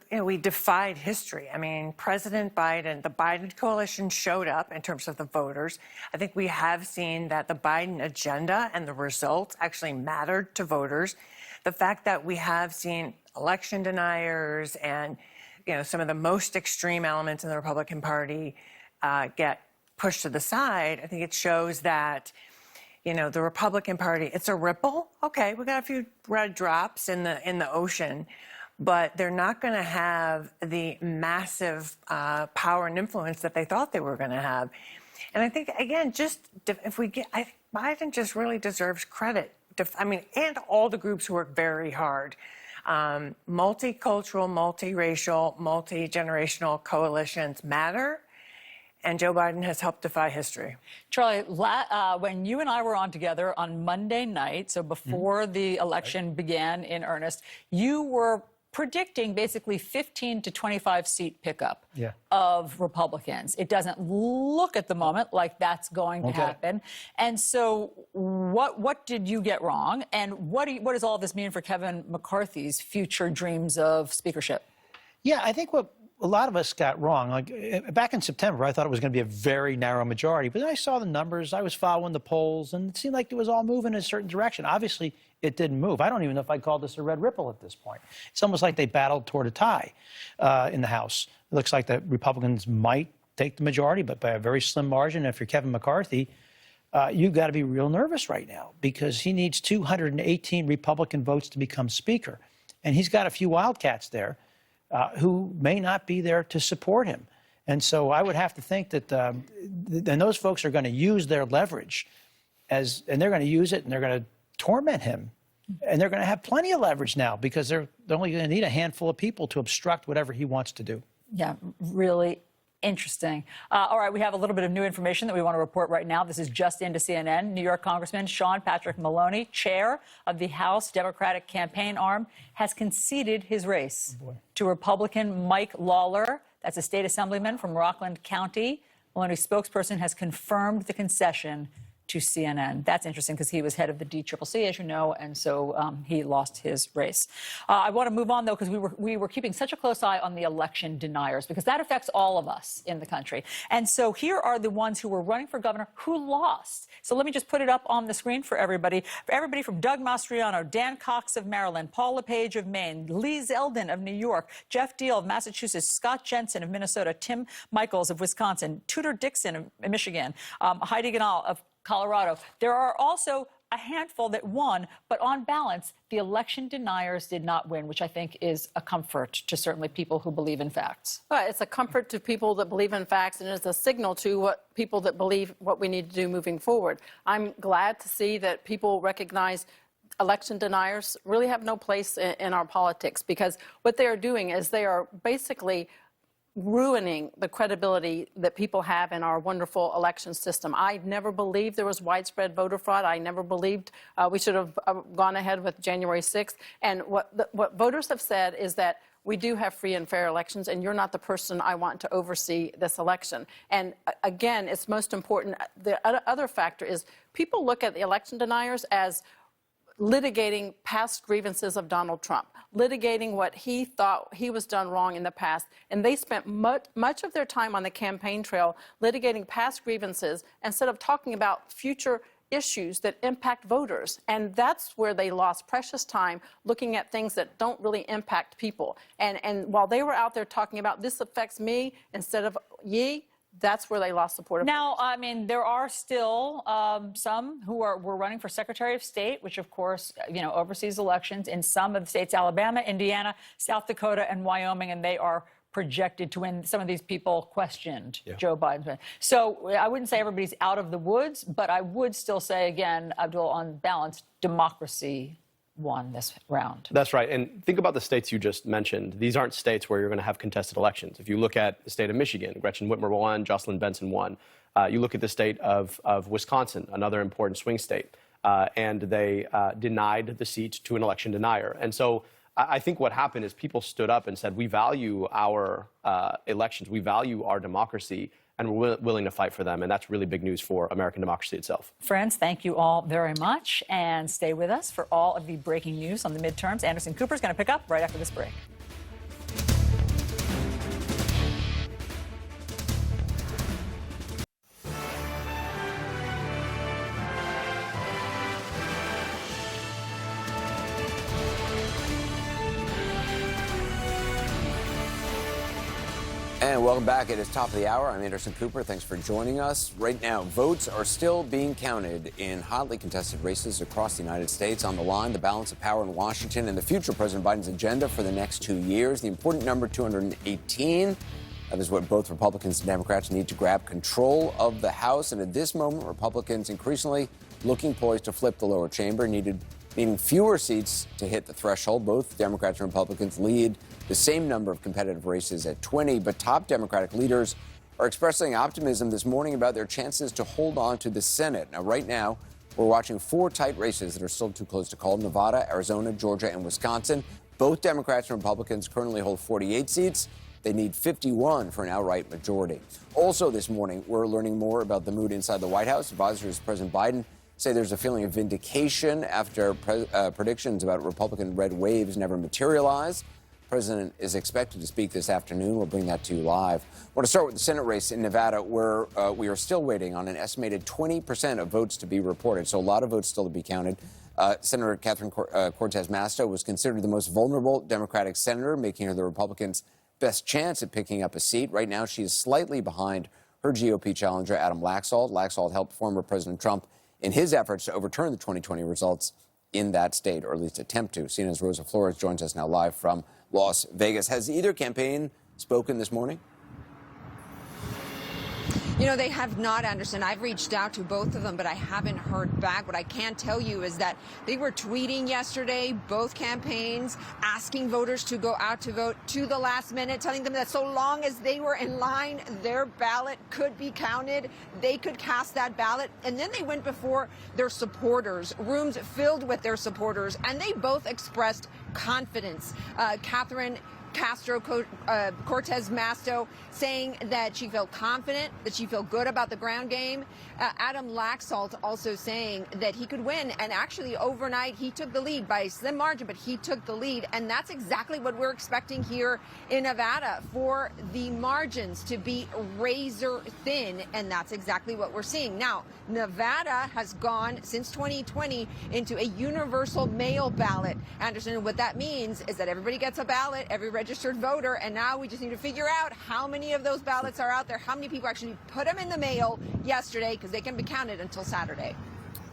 we defied history. I mean, President Biden, the Biden coalition showed up in terms of the voters. I think we have seen that the Biden agenda and the results actually mattered to voters. The fact that we have seen election deniers and, some of the most extreme elements in the Republican Party get pushed to the side, I think it shows that, the Republican Party, it's a ripple. Okay, we got a few red drops in the ocean, but they're not going to have the massive power and influence that they thought they were going to have. And I think, again, Biden just really deserves credit. And all the groups who work very hard. Multicultural, multiracial, multi-generational coalitions matter. And Joe Biden has helped defy history. Charlie, when you and I were on together on Monday night, so before the election began in earnest, you were predicting basically 15 to 25 seat pickup of Republicans. It doesn't look at the moment like that's going to happen. And so what did you get wrong? And what does all this mean for Kevin McCarthy's future dreams of speakership? Yeah, I think what a lot of us got wrong, back in September, I thought it was going to be a very narrow majority. But then I saw the numbers, I was following the polls, and it seemed like it was all moving in a certain direction. Obviously, it didn't move. I don't even know if I'd call this a red ripple at this point. It's almost like they battled toward a tie in the House. It looks like the Republicans might take the majority, but by a very slim margin. If you're Kevin McCarthy, you've got to be real nervous right now because he needs 218 Republican votes to become Speaker. And he's got a few wildcats there who may not be there to support him. And so I would have to think that and those folks are going to use their leverage and they're going to use it and they're going to torment him And they're going to have plenty of leverage now because they're only going to need a handful of people to obstruct whatever he wants to do. Yeah, really interesting. All right, we have a little bit of new information that we want to report right now. This is just into CNN. New York Congressman Patrick Maloney, chair of the House Democratic campaign arm, has conceded his race to Republican Mike Lawler. That's a state assemblyman from Rockland County. Maloney's spokesperson has confirmed the concession to CNN. That's interesting because he was head of the DCCC, as you know, and so he lost his race. I want to move on, though, because we were keeping such a close eye on the election deniers, because that affects all of us in the country. And so here are the ones who were running for governor who lost. So let me just put it up on the screen for everybody. For everybody from Doug Mastriano, Dan Cox of Maryland, Paul LePage of Maine, Lee Zeldin of New York, Jeff Deal of Massachusetts, Scott Jensen of Minnesota, Tim Michaels of Wisconsin, Tudor Dixon of Michigan, Heidi Ganal of Colorado. There are also a handful that won, but on balance, the election deniers did not win, which I think is a comfort to certainly people who believe in facts. Well, it's a comfort to people that believe in facts, and it's a signal to what people that believe what we need to do moving forward. I'm glad to see that people recognize election deniers really have no place in our politics, because what they are doing is they are basically ruining the credibility that people have in our wonderful election system. I never believed there was widespread voter fraud. I never believed we should have gone ahead with January 6th. And what voters have said is that we do have free and fair elections, and you're not the person I want to oversee this election. And again, it's most important. The other factor is people look at the election deniers as litigating past grievances of Donald Trump, litigating what he thought he was done wrong in the past. And they spent much of their time on the campaign trail litigating past grievances instead of talking about future issues that impact voters. And that's where they lost precious time looking at things that don't really impact people. And while they were out there talking about this affects me instead of ye, that's where they lost support. Now, I mean, there are still some who were running for Secretary of State, which, of course, oversees elections in some of the states, Alabama, Indiana, South Dakota, and Wyoming, and they are projected to win. Some of these people questioned Joe Biden. So I wouldn't say everybody's out of the woods, but I would still say, again, Abdul, on balance, democracy won this round. That's right. And think about the states you just mentioned. These aren't states where you're going to have contested elections. If you look at the state of Michigan, Gretchen Whitmer won, Jocelyn Benson won. You look at the state of Wisconsin, another important swing state, and they denied the seat to an election denier. And so I think what happened is people stood up and said, we value our elections, we value our democracy, and we're willing to fight for them. And that's really big news for American democracy itself. Friends, thank you all very much. And stay with us for all of the breaking news on the midterms. Anderson Cooper is going to pick up right after this break. And welcome back. It is top of the hour. I'm Anderson Cooper. Thanks for joining us. Right now, votes are still being counted in hotly contested races across the United States. On the line, the balance of power in Washington and the future of President Biden's agenda for the next 2 years. The important number 218. That is what both Republicans and Democrats need to grab control of the House. And at this moment, Republicans increasingly looking poised to flip the lower chamber, needing fewer seats to hit the threshold. Both Democrats and Republicans lead the same number of competitive races at 20, but top Democratic leaders are expressing optimism this morning about their chances to hold on to the Senate. Now, right now, we're watching 4 tight races that are still too close to call: Nevada, Arizona, Georgia, and Wisconsin. Both Democrats and Republicans currently hold 48 seats. They need 51 for an outright majority. Also this morning, we're learning more about the mood inside the White House. Advisors to President Biden say there's a feeling of vindication after predictions about Republican red waves never materialized. The president is expected to speak this afternoon. We'll bring that to you live. I want to start with the Senate race in Nevada, where we are still waiting on an estimated 20% of votes to be reported. So a lot of votes still to be counted. Senator Catherine Cortez Masto was considered the most vulnerable Democratic senator, making her the Republicans' best chance at picking up a seat. Right now, she is slightly behind her GOP challenger, Adam Laxalt. Laxalt helped former President Trump in his efforts to overturn the 2020 results in that state, or at least attempt to. CNN's Rosa Flores joins us now live from Las Vegas. Has either campaign spoken this morning? You know, they have not, Anderson. I've reached out to both of them, but I haven't heard back. What I can tell you is that they were tweeting yesterday, both campaigns, asking voters to go out to vote to the last minute, telling them that so long as they were in line, their ballot could be counted. They could cast that ballot. And then they went before their supporters, rooms filled with their supporters, and they both expressed confidence. Catherine Cortez Masto saying that she felt confident, that she felt good about the ground game. Adam Laxalt also saying that he could win. And actually overnight, he took the lead by a slim margin, but he took the lead. And that's exactly what we're expecting here in Nevada, for the margins to be razor thin. And that's exactly what we're seeing. Now, Nevada has gone since 2020 into a universal mail ballot. Anderson, what that means is that everybody gets a ballot, every registered voter, and now we just need to figure out how many of those ballots are out there, how many people actually put them in the mail yesterday, because they can be counted until Saturday.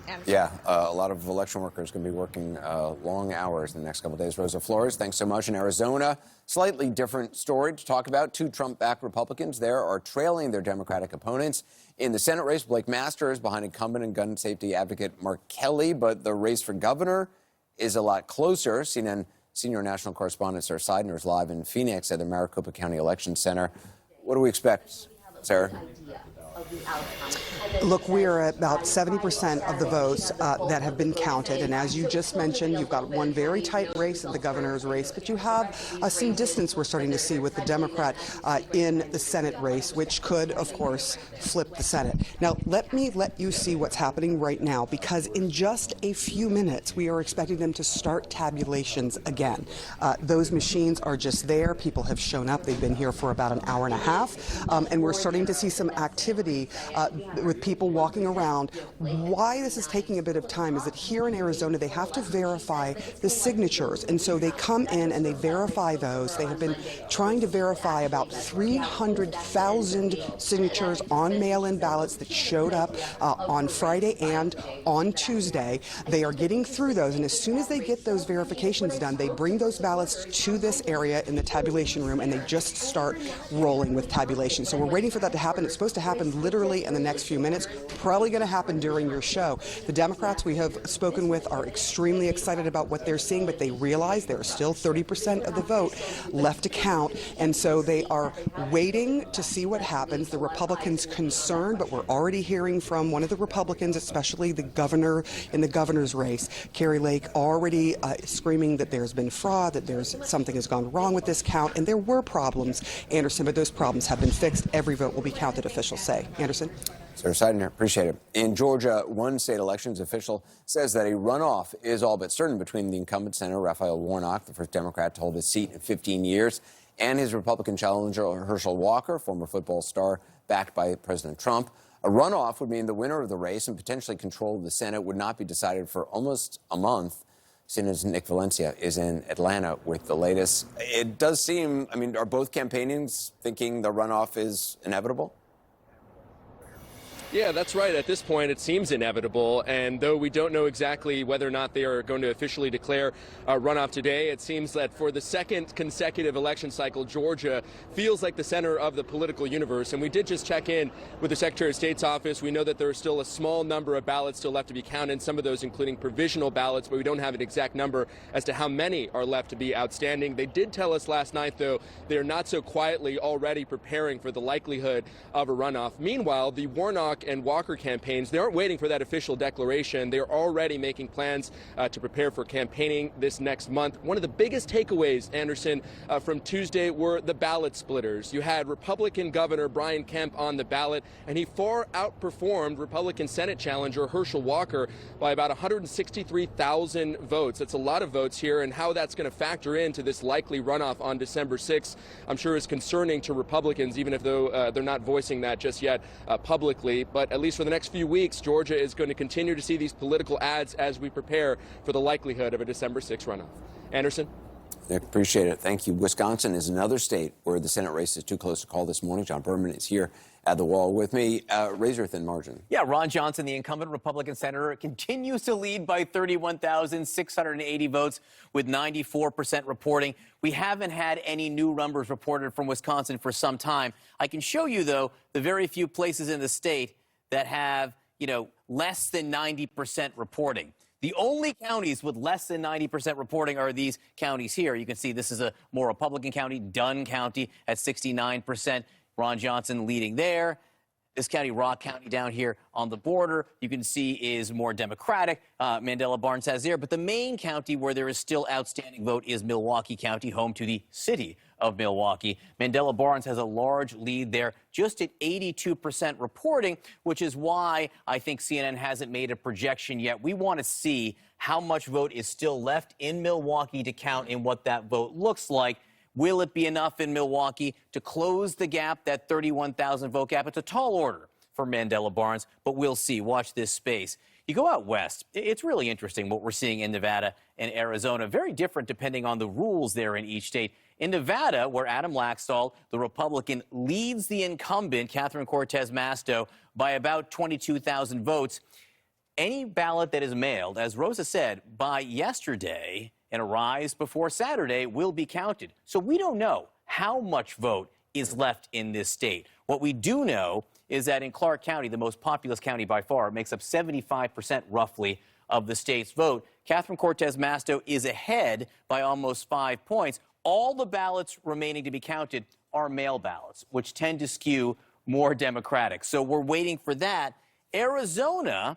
Anderson. Yeah, a lot of election workers going to be working long hours in the next couple of days. Rosa Flores, thanks so much. In Arizona, slightly different story to talk about. Two Trump-backed Republicans there are trailing their Democratic opponents. In the Senate race, Blake Masters behind incumbent and gun safety advocate Mark Kelly, but the race for governor is a lot closer. CNN senior national correspondent Sarah Seidner is live in Phoenix at the Maricopa County Election Center. What do we expect, Sarah? Look, we're at about 70% of the votes that have been counted. And as you just mentioned, you've got one very tight race in the governor's race, but you have some distance we're starting to see with the Democrat in the Senate race, which could, of course, flip the Senate. Now, let you see what's happening right now, because in just a few minutes, we are expecting them to start tabulations again. Those machines are just there. People have shown up. They've been here for about an hour and a half, and we're starting to see some activity with people walking around. Why this is taking a bit of time is that here in Arizona, they have to verify the signatures. And so they come in and they verify those. They have been trying to verify about 300,000 signatures on mail-in ballots that showed up on Friday and on Tuesday. They are getting through those. And as soon as they get those verifications done, they bring those ballots to this area in the tabulation room, and they just start rolling with tabulation. So we're waiting for that to happen. It's supposed to happen literally in the next few minutes, probably going to happen during your show. The Democrats we have spoken with are extremely excited about what they're seeing, but they realize there are still 30% of the vote left to count, and so they are waiting to see what happens. The Republicans concerned, but we're already hearing from one of the Republicans, especially the governor in the governor's race, Carrie Lake, already screaming that there's been fraud, that something has gone wrong with this count, and there were problems, Anderson, but those problems have been fixed. Every vote will be counted, officials say. Anderson? Sarah Seidner, appreciate it. In Georgia, one state elections official says that a runoff is all but certain between the incumbent Senator Raphael Warnock, the first Democrat to hold his seat in 15 years, and his Republican challenger Herschel Walker, former football star backed by President Trump. A runoff would mean the winner of the race and potentially control of the Senate would not be decided for almost a month. CNN's Nick Valencia is in Atlanta with the latest. It does seem, are both campaignings thinking the runoff is inevitable? Yeah, that's right. At this point, it seems inevitable. And though we don't know exactly whether or not they are going to officially declare a runoff today, it seems that for the second consecutive election cycle, Georgia feels like the center of the political universe. And we did just check in with the Secretary of State's office. We know that there are still a small number of ballots still left to be counted, some of those including provisional ballots, but we don't have an exact number as to how many are left to be outstanding. They did tell us last night, though, they are not so quietly already preparing for the likelihood of a runoff. Meanwhile, the Warnock and Walker campaigns, they aren't waiting for that official declaration. They're already making plans to prepare for campaigning this next month. One of the biggest takeaways, Anderson, from Tuesday were the ballot splitters. You had Republican Governor Brian Kemp on the ballot, and he far outperformed Republican Senate challenger Herschel Walker by about 163,000 votes. That's a lot of votes here, and how that's going to factor into this likely runoff on December 6th, I'm sure is concerning to Republicans, even if they're not voicing that just yet publicly. But at least for the next few weeks, Georgia is going to continue to see these political ads as we prepare for the likelihood of a December 6th runoff. Anderson? Nick, appreciate it. Thank you. Wisconsin is another state where the Senate race is too close to call this morning. John Berman is here at the wall with me. Razor thin margin. Yeah, Ron Johnson, the incumbent Republican senator, continues to lead by 31,680 votes with 94% reporting. We haven't had any new numbers reported from Wisconsin for some time. I can show you, though, the very few places in the state that have, less than 90% reporting. The only counties with less than 90% reporting are these counties here. You can see this is a more Republican county, Dunn County at 69%. Ron Johnson leading there. This county, Rock County down here on the border, you can see is more Democratic. Mandela Barnes has there. But the main county where there is still outstanding vote is Milwaukee County, home to the city of Milwaukee. Mandela Barnes has a large lead there, just at 82% reporting, which is why I think CNN hasn't made a projection yet. We want to see how much vote is still left in Milwaukee to count and what that vote looks like. Will it be enough in Milwaukee to close the gap, that 31,000 vote gap? It's a tall order for Mandela Barnes, but we'll see. Watch this space. You go out west, it's really interesting what we're seeing in Nevada and Arizona. Very different depending on the rules there in each state. In Nevada, where Adam Laxalt, the Republican, leads the incumbent, Catherine Cortez Masto, by about 22,000 votes, any ballot that is mailed, as Rosa said, by yesterday and arrives before Saturday will be counted. So we don't know how much vote is left in this state. What we do know is that in Clark County, the most populous county by far, it makes up 75% roughly of the state's vote. Catherine Cortez Masto is ahead by almost 5 points. All the ballots remaining to be counted are mail ballots, which tend to skew more Democratic. So we're waiting for that. Arizona,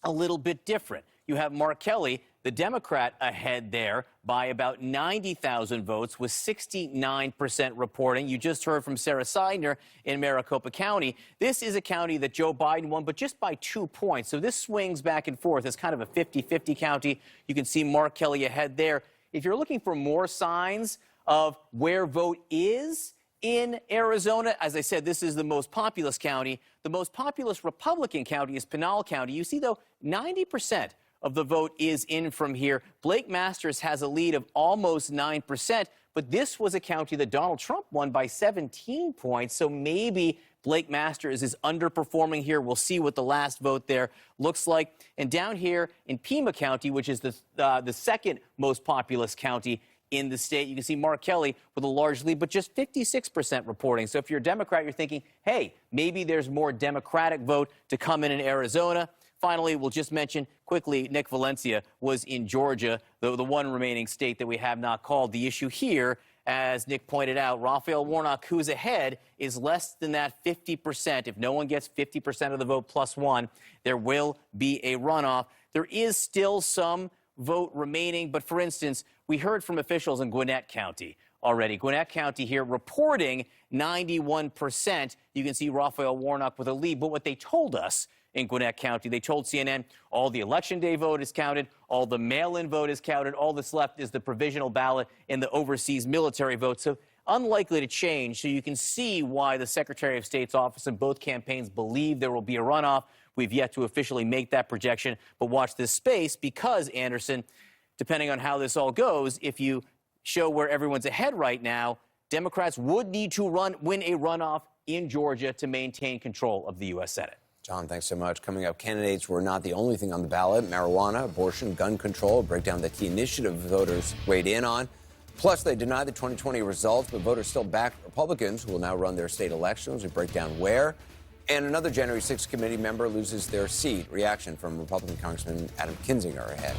a little bit different. You have Mark Kelly, the Democrat, ahead there by about 90,000 votes with 69% reporting. You just heard from Sarah Seidner in Maricopa County. This is a county that Joe Biden won, but just by 2 points. So this swings back and forth. It's kind of a 50-50 county. You can see Mark Kelly ahead there. If you're looking for more signs of where vote is in Arizona, as I said, this is the most populous county. The most populous Republican county is Pinal County. You see, though, 90% of the vote is in from here. Blake Masters has a lead of almost 9%, but this was a county that Donald Trump won by 17 points, so maybe Blake Masters is underperforming here. We'll see what the last vote there looks like. And down here in Pima County, which is the second most populous county in the state, you can see Mark Kelly with a large lead, but just 56% reporting. So if you're a Democrat, you're thinking, hey, maybe there's more Democratic vote to come in Arizona. Finally, we'll just mention quickly, Nick Valencia was in Georgia, the one remaining state that we have not called. The issue here, as Nick pointed out, Raphael Warnock, who's ahead, is less than that 50%. If no one gets 50% of the vote plus one, there will be a runoff. There is still some vote remaining, but for instance, we heard from officials in Gwinnett County already. Gwinnett County here reporting 91%. You can see Raphael Warnock with a lead, but what they told us in Gwinnett County, they told CNN all the Election Day vote is counted, all the mail-in vote is counted, all that's left is the provisional ballot and the overseas military vote. So unlikely to change. So you can see why the Secretary of State's office and both campaigns believe there will be a runoff. We've yet to officially make that projection, but watch this space because, Anderson, depending on how this all goes, if you show where everyone's ahead right now, Democrats would need to win a runoff in Georgia to maintain control of the U.S. Senate. John, thanks so much. Coming up, candidates were not the only thing on the ballot. Marijuana, abortion, gun control, break down the key initiative voters weighed in on. Plus, they denied the 2020 results, but voters still back Republicans who will now run their state elections. We break down where. And another January 6th committee member loses their seat. Reaction from Republican Congressman Adam Kinzinger ahead.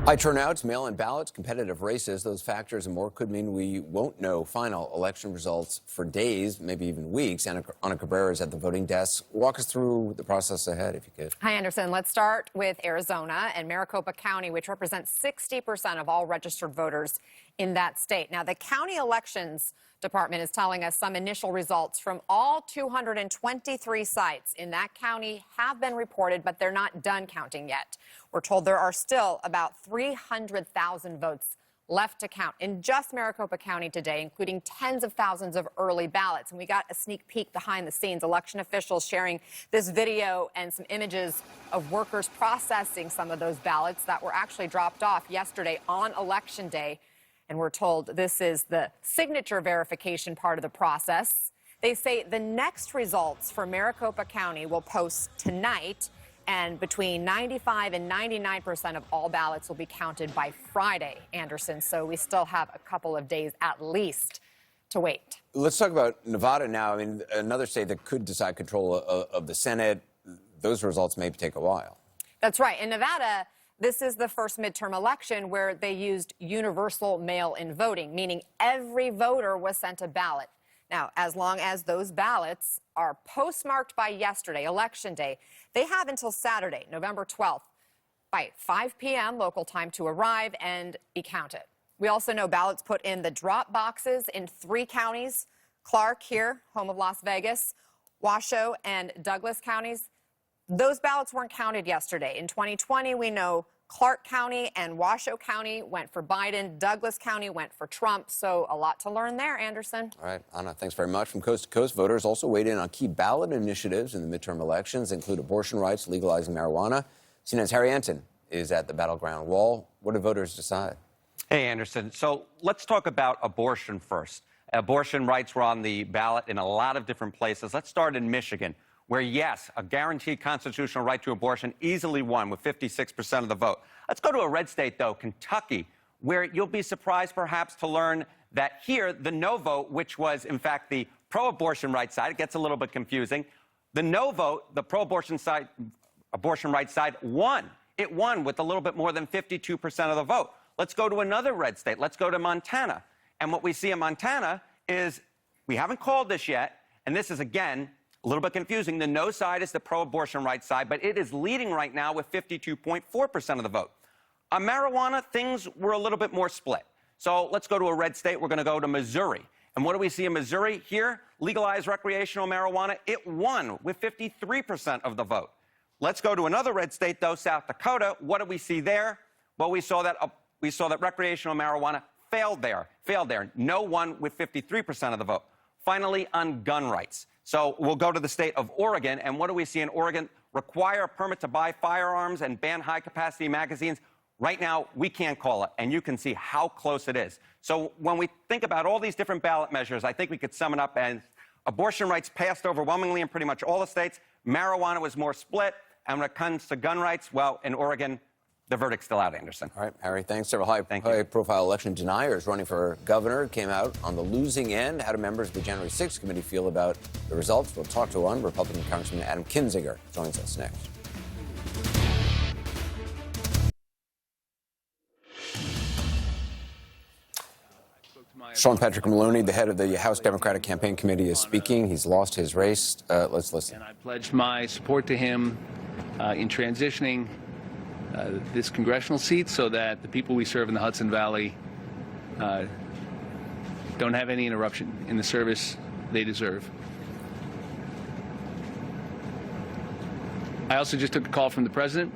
High turnouts, mail-in ballots, competitive races, those factors and more could mean we won't know final election results for days, maybe even weeks. Ana Cabrera is at the voting desk. Walk us through the process ahead, if you could. Hi, Anderson. Let's start with Arizona and Maricopa County, which represents 60% of all registered voters in that state. Now, the county elections department is telling us some initial results from all 223 sites in that county have been reported, but they're not done counting yet. We're told there are still about 300,000 votes left to count in just Maricopa County today, including tens of thousands of early ballots. And we got a sneak peek behind the scenes. Election officials sharing this video and some images of workers processing some of those ballots that were actually dropped off yesterday on Election Day. And we're told this is the signature verification part of the process. They say the next results for Maricopa County will post tonight, and between 95 and 99% of all ballots will be counted by Friday, Anderson. So we still have a couple of days at least to wait. Let's talk about Nevada now. I mean, another state that could decide control of the Senate. Those results may take a while. That's right. In Nevada, this is the first midterm election where they used universal mail-in voting, meaning every voter was sent a ballot. Now, as long as those ballots are postmarked by yesterday, Election Day, they have until Saturday, November 12th, by 5 p.m. local time to arrive and be counted. We also know ballots put in the drop boxes in 3 counties, Clark here, home of Las Vegas, Washoe and Douglas counties. Those ballots weren't counted yesterday. In 2020, we know Clark County and Washoe County went for Biden. Douglas County went for Trump. So a lot to learn there, Anderson. All right, Anna, thanks very much. From coast to coast, voters also weighed in on key ballot initiatives in the midterm elections, include abortion rights, legalizing marijuana. CNN's Harry Enton is at the battleground wall. What do voters decide? Hey, Anderson. So let's talk about abortion first. Abortion rights were on the ballot in a lot of different places. Let's start in Michigan, where, yes, a guaranteed constitutional right to abortion easily won with 56% of the vote. Let's go to a red state, though, Kentucky, where you'll be surprised perhaps to learn that here the no vote, which was, in fact, the pro-abortion rights side, it gets a little bit confusing. The no vote, the pro-abortion side, abortion rights side, won. It won with a little bit more than 52% of the vote. Let's go to another red state. Let's go to Montana. And what we see in Montana is, we haven't called this yet, and this is, again, a little bit confusing. The no side is the pro-abortion rights side, but it is leading right now with 52.4% of the vote. On marijuana, things were a little bit more split. So let's go to a red state. We're going to go to Missouri. And what do we see in Missouri? Here, legalized recreational marijuana. It won with 53% of the vote. Let's go to another red state, though, South Dakota. What do we see there? Well, we saw that recreational marijuana failed there. No won with 53% of the vote. Finally, on gun rights. So we'll go to the state of Oregon, and what do we see in Oregon? Require a permit to buy firearms and ban high-capacity magazines. Right now, we can't call it, and you can see how close it is. So when we think about all these different ballot measures, I think we could sum it up as abortion rights passed overwhelmingly in pretty much all the states. Marijuana was more split. And when it comes to gun rights, well, in Oregon, the verdict's still out, Anderson. All right, Harry, thanks. Several high-profile election deniers running for governor came out on the losing end. How do members of the January 6th committee feel about the results? We'll talk to one. Republican Congressman Adam Kinzinger joins us next. Sean Patrick Maloney, the head of the House Democratic Campaign Committee, is speaking. He's lost his race. Let's listen. And I pledged my support to him in transitioning this congressional seat so that the people we serve in the Hudson Valley don't have any interruption in the service they deserve. I also just took a call from the president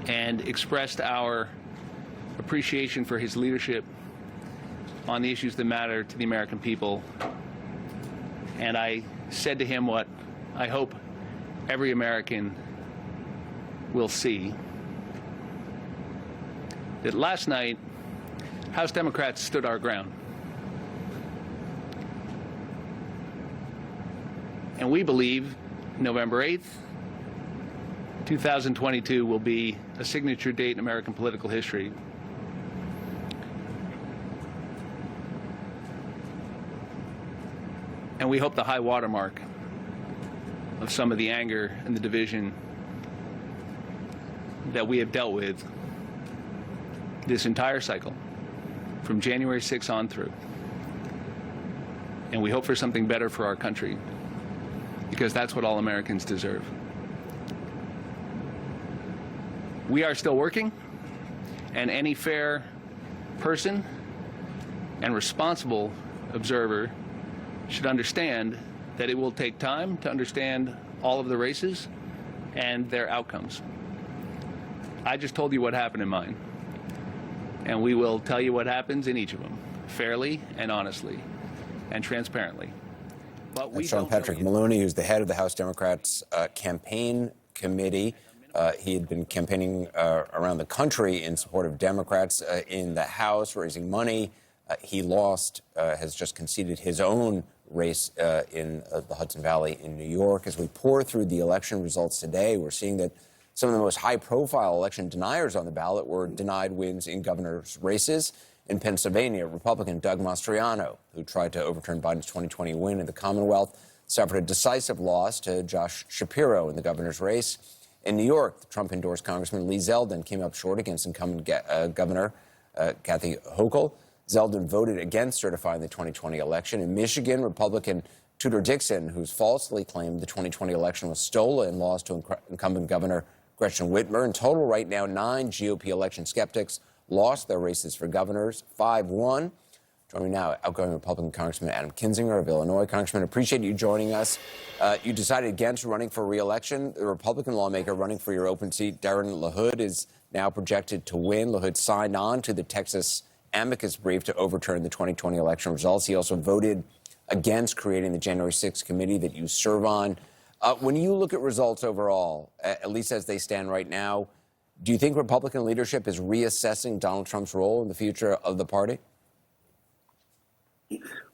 and expressed our appreciation for his leadership on the issues that matter to the American people. And I said to him what I hope every American will see, that last night, House Democrats stood our ground. And we believe November 8th, 2022 will be a signature date in American political history. And we hope the high watermark of some of the anger and the division that we have dealt with this entire cycle, from January 6th on through. And we hope for something better for our country, because that's what all Americans deserve. We are still working, and any fair person and responsible observer should understand that it will take time to understand all of the races and their outcomes. I just told you what happened in mine. And we will tell you what happens in each of them, fairly and honestly and transparently. But we Sean Patrick Maloney, who's the head of the House Democrats campaign committee. He had been campaigning around the country in support of Democrats in the House, raising money. He lost, has just conceded his own race in the Hudson Valley in New York. As we pour through the election results today, we're seeing that some of the most high-profile election deniers on the ballot were denied wins in governor's races. In Pennsylvania, Republican Doug Mastriano, who tried to overturn Biden's 2020 win in the Commonwealth, suffered a decisive loss to Josh Shapiro in the governor's race. In New York, the Trump-endorsed Congressman Lee Zeldin came up short against incumbent Governor Kathy Hochul. Zeldin voted against certifying the 2020 election. In Michigan, Republican Tudor Dixon, who's falsely claimed the 2020 election was stolen, lost to incumbent Governor Gretchen Whitmer. In total, right now, 9 GOP election skeptics lost their races for governors, 5 won. Joining me now, outgoing Republican Congressman Adam Kinzinger of Illinois. Congressman, appreciate you joining us. You decided against running for re-election. The Republican lawmaker running for your open seat, Darren LaHood, is now projected to win. LaHood signed on to the Texas amicus brief to overturn the 2020 election results. He also voted against creating the January 6th committee that you serve on. When you look at results overall, at least as they stand right now, do you think Republican leadership is reassessing Donald Trump's role in the future of the party?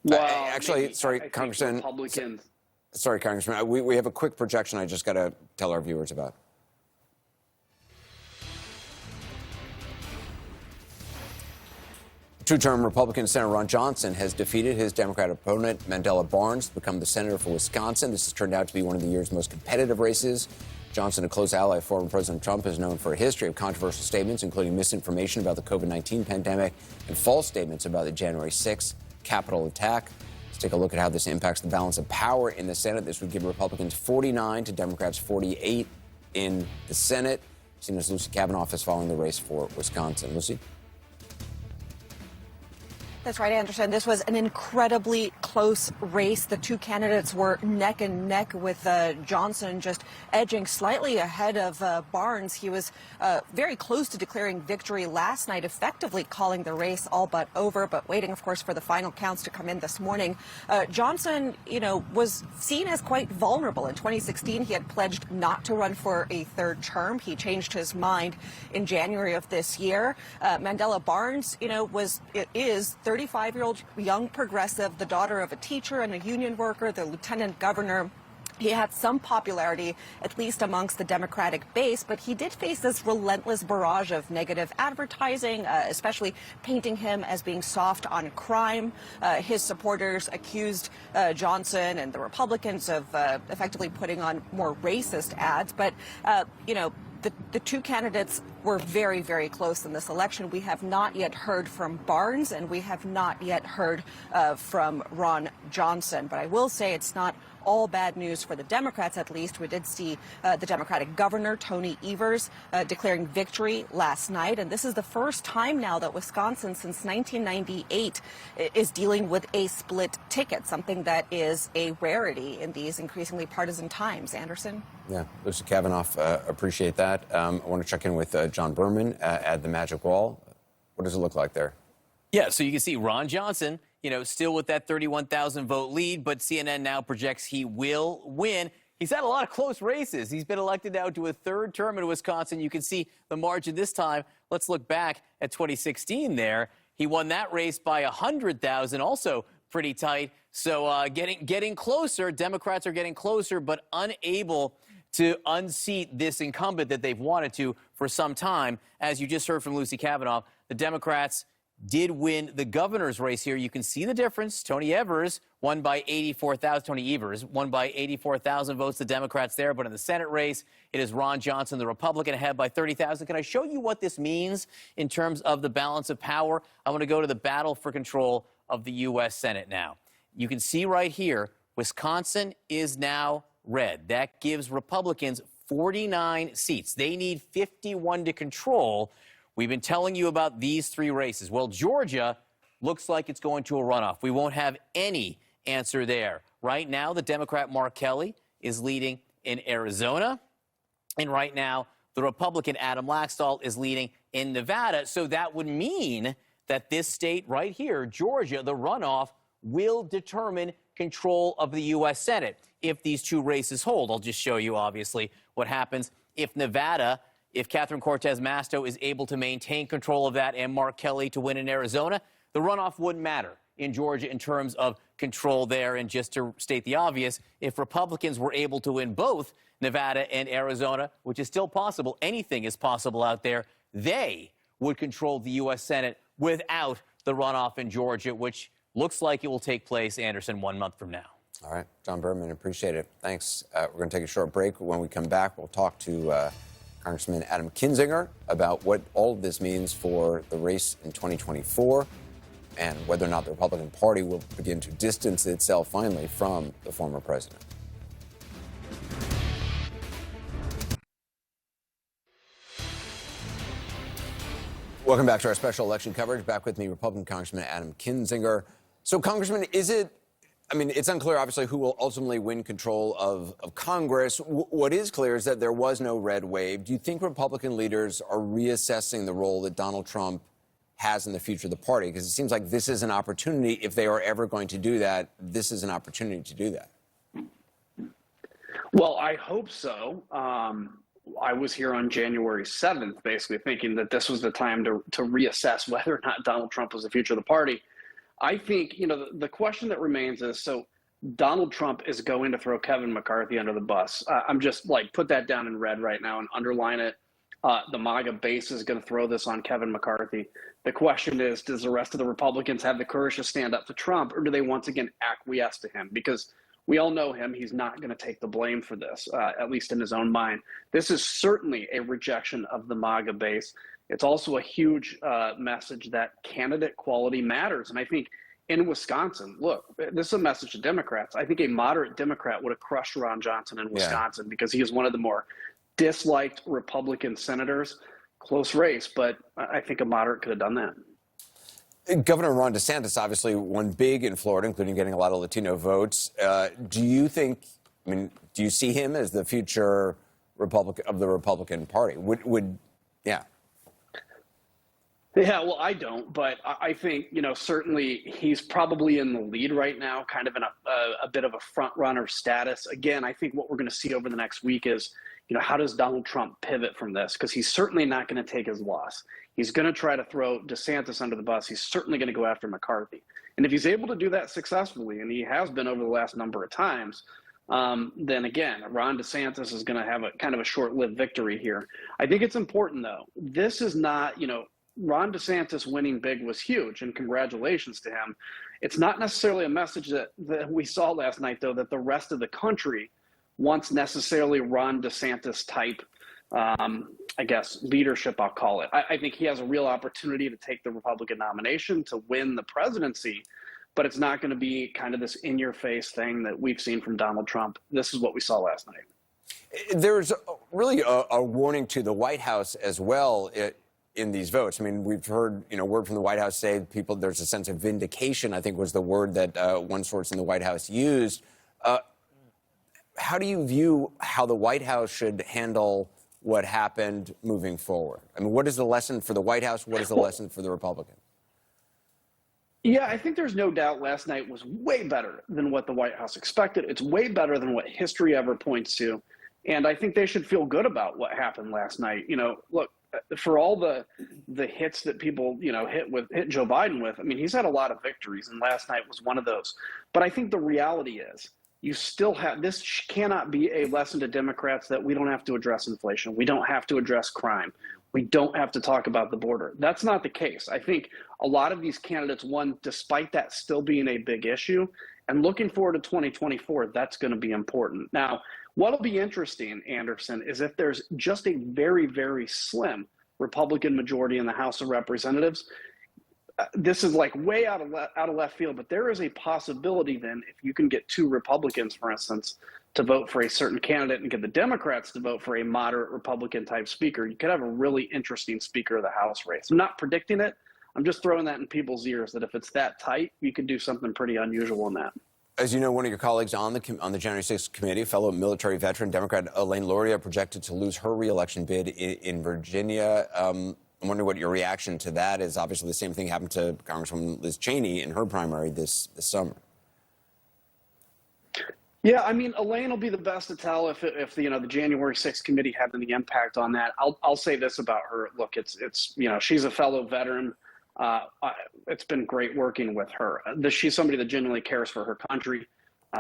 Well, actually, sorry, Congressman. Sorry, Congressman. We have a quick projection I just got to tell our viewers about. Two-term Republican Senator Ron Johnson has defeated his Democrat opponent, Mandela Barnes, to become the senator for Wisconsin. This has turned out to be one of the year's most competitive races. Johnson, a close ally of former President Trump, is known for a history of controversial statements, including misinformation about the COVID-19 pandemic and false statements about the January 6th Capitol attack. Let's take a look at how this impacts the balance of power in the Senate. This would give Republicans 49 to Democrats 48 in the Senate. CNN's Lucy Kavanaugh is following the race for Wisconsin. Lucy? That's right, Anderson. This was an incredibly close race. The two candidates were neck and neck, with Johnson just edging slightly ahead of Barnes. He was very close to declaring victory last night, effectively calling the race all but over, but waiting, of course, for the final counts to come in this morning. Johnson, was seen as quite vulnerable. In 2016, he had pledged not to run for a third term. He changed his mind in January of this year. Mandela Barnes, is 35-year-old young progressive, the daughter of a teacher and a union worker, the lieutenant governor. He had some popularity, at least amongst the Democratic base, but he did face this relentless barrage of negative advertising, especially painting him as being soft on crime. His supporters accused Johnson and the Republicans of effectively putting on more racist ads. But, the two candidates were very, very close in this election. We have not yet heard from Barnes, and we have not yet heard from Ron Johnson. But I will say it's not all bad news for the Democrats, at least. We did see the Democratic governor, Tony Evers, declaring victory last night. And this is the first time now that Wisconsin, since 1998, is dealing with a split ticket, something that is a rarity in these increasingly partisan times. Anderson? Yeah, Lucy Kavanaugh, appreciate that. I want to check in with John Berman at the Magic Wall. What does it look like there? Yeah, so you can see Ron Johnson, still with that 31,000 vote lead, but CNN now projects he will win. He's had a lot of close races. He's been elected now to a third term in Wisconsin. You can see the margin this time. Let's look back at 2016 there. He won that race by 100,000, also pretty tight. So getting closer. Democrats are getting closer, but unable to unseat this incumbent that they've wanted to for some time. As you just heard from Lucy Kavanaugh, the Democrats did win the governor's race here. You can see the difference. Tony Evers won by 84,000. Tony Evers won by 84,000 votes, the Democrats there. But in the Senate race, it is Ron Johnson, the Republican, ahead by 30,000. Can I show you what this means in terms of the balance of power? I want to go to the battle for control of the U.S. Senate now. You can see right here, Wisconsin is now red. That gives Republicans 49 seats. They need 51 to control. We've been telling you about these three races. Well, Georgia looks like it's going to a runoff. We won't have any answer there. Right now, the Democrat Mark Kelly is leading in Arizona. And right now, The Republican Adam Laxalt is leading in Nevada. So that would mean that this state right here, Georgia, the runoff, will determine control of the U.S. Senate if these two races hold. I'll just show you, obviously, what happens if Nevada, if Catherine Cortez Masto is able to maintain control of that and Mark Kelly to win in Arizona. The runoff wouldn't matter in Georgia in terms of control there. And just to state the obvious, if Republicans were able to win both Nevada and Arizona, which is still possible, anything is possible out there, they would control the U.S. Senate without the runoff in Georgia, which looks like it will take place, Anderson, 1 month from now. All right, John Berman, appreciate it. Thanks. We're going to take a short break. When we come back, we'll talk to Congressman Adam Kinzinger about what all of this means for the race in 2024 and whether or not the Republican Party will begin to distance itself finally from the former president. Welcome back to our special election coverage. Back with me, Republican Congressman Adam Kinzinger. So, Congressman, it's unclear, obviously, who will ultimately win control of Congress. What is clear is that there was no red wave. Do you think Republican leaders are reassessing the role that Donald Trump has in the future of the party? Because it seems like this is an opportunity. If they are ever going to do that, this is an opportunity to do that. Well, I hope so. I was here on January 7th, basically thinking that this was the time to reassess whether or not Donald Trump was the future of the party. I think, the question that remains is, so Donald Trump is going to throw Kevin McCarthy under the bus. I'm just put that down in red right now and underline it. The MAGA base is going to throw this on Kevin McCarthy. The question is, does the rest of the Republicans have the courage to stand up to Trump, or do they once again acquiesce to him? Because we all know him. He's not going to take the blame for this, at least in his own mind. This is certainly a rejection of the MAGA base. It's also a huge message that candidate quality matters. And I think in Wisconsin, look, this is a message to Democrats. I think a moderate Democrat would have crushed Ron Johnson in Wisconsin because he is one of the more disliked Republican senators. Close race, but I think a moderate could have done that. Governor Ron DeSantis obviously won big in Florida, including getting a lot of Latino votes. Do you see him as the future Republican of the Republican Party? Yeah, well, I don't, but I think, certainly he's probably in the lead right now, kind of in a bit of a front runner status. Again, I think what we're going to see over the next week is, how does Donald Trump pivot from this? Because he's certainly not going to take his loss. He's going to try to throw DeSantis under the bus. He's certainly going to go after McCarthy. And if he's able to do that successfully, and he has been over the last number of times, then again, Ron DeSantis is going to have a kind of a short-lived victory here. I think it's important, though. This is not, Ron DeSantis winning big was huge, and congratulations to him. It's not necessarily a message that we saw last night, though, that the rest of the country wants necessarily Ron DeSantis type, leadership, I'll call it. I think he has a real opportunity to take the Republican nomination to win the presidency, but it's not going to be kind of this in-your-face thing that we've seen from Donald Trump. This is what we saw last night. There's really a warning to the White House as well in these votes. We've heard, word from the White House say there's a sense of vindication, I think was the word that one source in the White House used. How do you view how the White House should handle what happened moving forward? What is the lesson for the White House? What is the lesson for the Republicans? Yeah, I think there's no doubt last night was way better than what the White House expected. It's way better than what history ever points to. And I think they should feel good about what happened last night. Look, for all the hits that people, hit Joe Biden with, he's had a lot of victories, and last night was one of those. But I think the reality is, you still have, this cannot be a lesson to Democrats that we don't have to address inflation. We don't have to address crime. We don't have to talk about the border. That's not the case. I think a lot of these candidates won despite that still being a big issue. And looking forward to 2024, that's going to be important. Now, what'll be interesting, Anderson, is if there's just a very, very slim Republican majority in the House of Representatives. This is way out of left field, but there is a possibility then, if you can get two Republicans, for instance, to vote for a certain candidate and get the Democrats to vote for a moderate Republican type speaker, you could have a really interesting Speaker of the House race. I'm not predicting it. I'm just throwing that in people's ears that if it's that tight, you could do something pretty unusual in that. As you know, one of your colleagues on the January 6th committee, fellow military veteran, Democrat Elaine Luria, projected to lose her re-election bid in Virginia. I'm wondering what your reaction to that is. Obviously, the same thing happened to Congresswoman Liz Cheney in her primary this summer. Yeah, I mean, Elaine will be the best to tell if the January 6th committee had any impact on that. I'll say this about her. Look, it's she's a fellow veteran. It's been great working with her. She's somebody that genuinely cares for her country.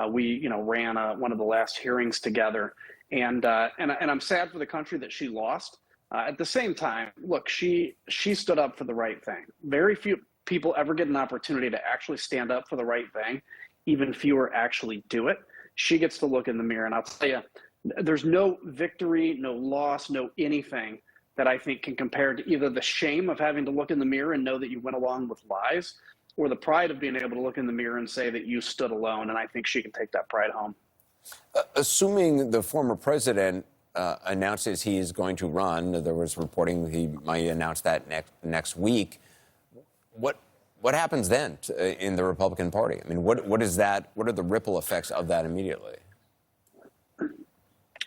We ran one of the last hearings together, and I'm sad for the country that she lost. At the same time, look, she stood up for the right thing. Very few people ever get an opportunity to actually stand up for the right thing. Even fewer actually do it. She gets to look in the mirror, and I'll tell you, there's no victory, no loss, no anything that I think can compare to either the shame of having to look in the mirror and know that you went along with lies, or the pride of being able to look in the mirror and say that you stood alone. And I think she can take that pride home. Assuming the former president announces he's going to run, there was reporting he might announce that next week. What happens then in the Republican Party? I mean, what is that? What are the ripple effects of that immediately?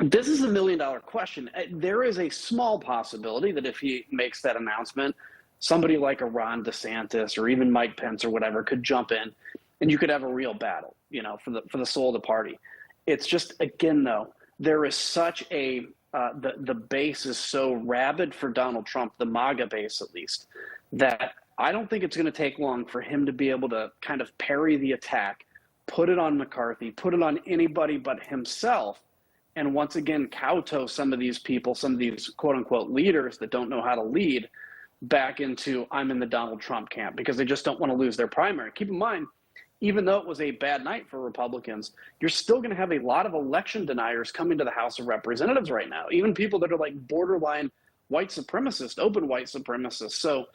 This is $1 million question. There is a small possibility that if he makes that announcement, somebody like a Ron DeSantis or even Mike Pence or whatever could jump in, and you could have a real battle, for the soul of the party. It's just, again, though, there is such the base is so rabid for Donald Trump, the MAGA base at least, that I don't think it's going to take long for him to be able to kind of parry the attack, put it on McCarthy, put it on anybody but himself, and once again kowtow some of these people, some of these quote-unquote leaders that don't know how to lead, back into I'm in the Donald Trump camp, because they just don't want to lose their primary. Keep in mind, even though it was a bad night for Republicans, you're still going to have a lot of election deniers coming to the House of Representatives right now, even people that are like borderline white supremacist, open white supremacists. So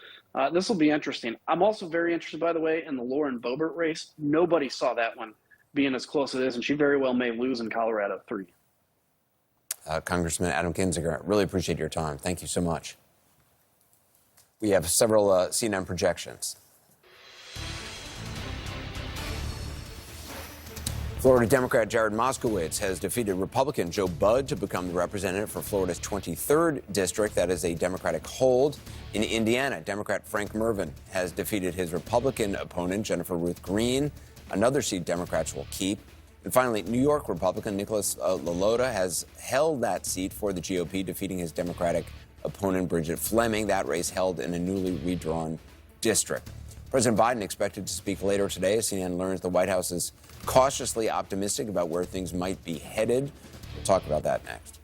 this will be interesting. I'm also very interested, by the way, in the Lauren Boebert race. Nobody saw that one being as close as it is, and she very well may lose in Colorado 3. Congressman Adam Kinzinger, really appreciate your time. Thank you so much. We have several CNN projections. Florida Democrat Jared Moskowitz has defeated Republican Joe Budd to become the representative for Florida's 23rd district. That is a Democratic hold. In Indiana, Democrat Frank Mervyn has defeated his Republican opponent, Jennifer Ruth Green. Another seat Democrats will keep. And finally, New York Republican Nicholas LaLota has held that seat for the GOP, defeating his Democratic opponent, Bridget Fleming. That race held in a newly redrawn district. President Biden expected to speak later today as CNN learns the White House is cautiously optimistic about where things might be headed. We'll talk about that next.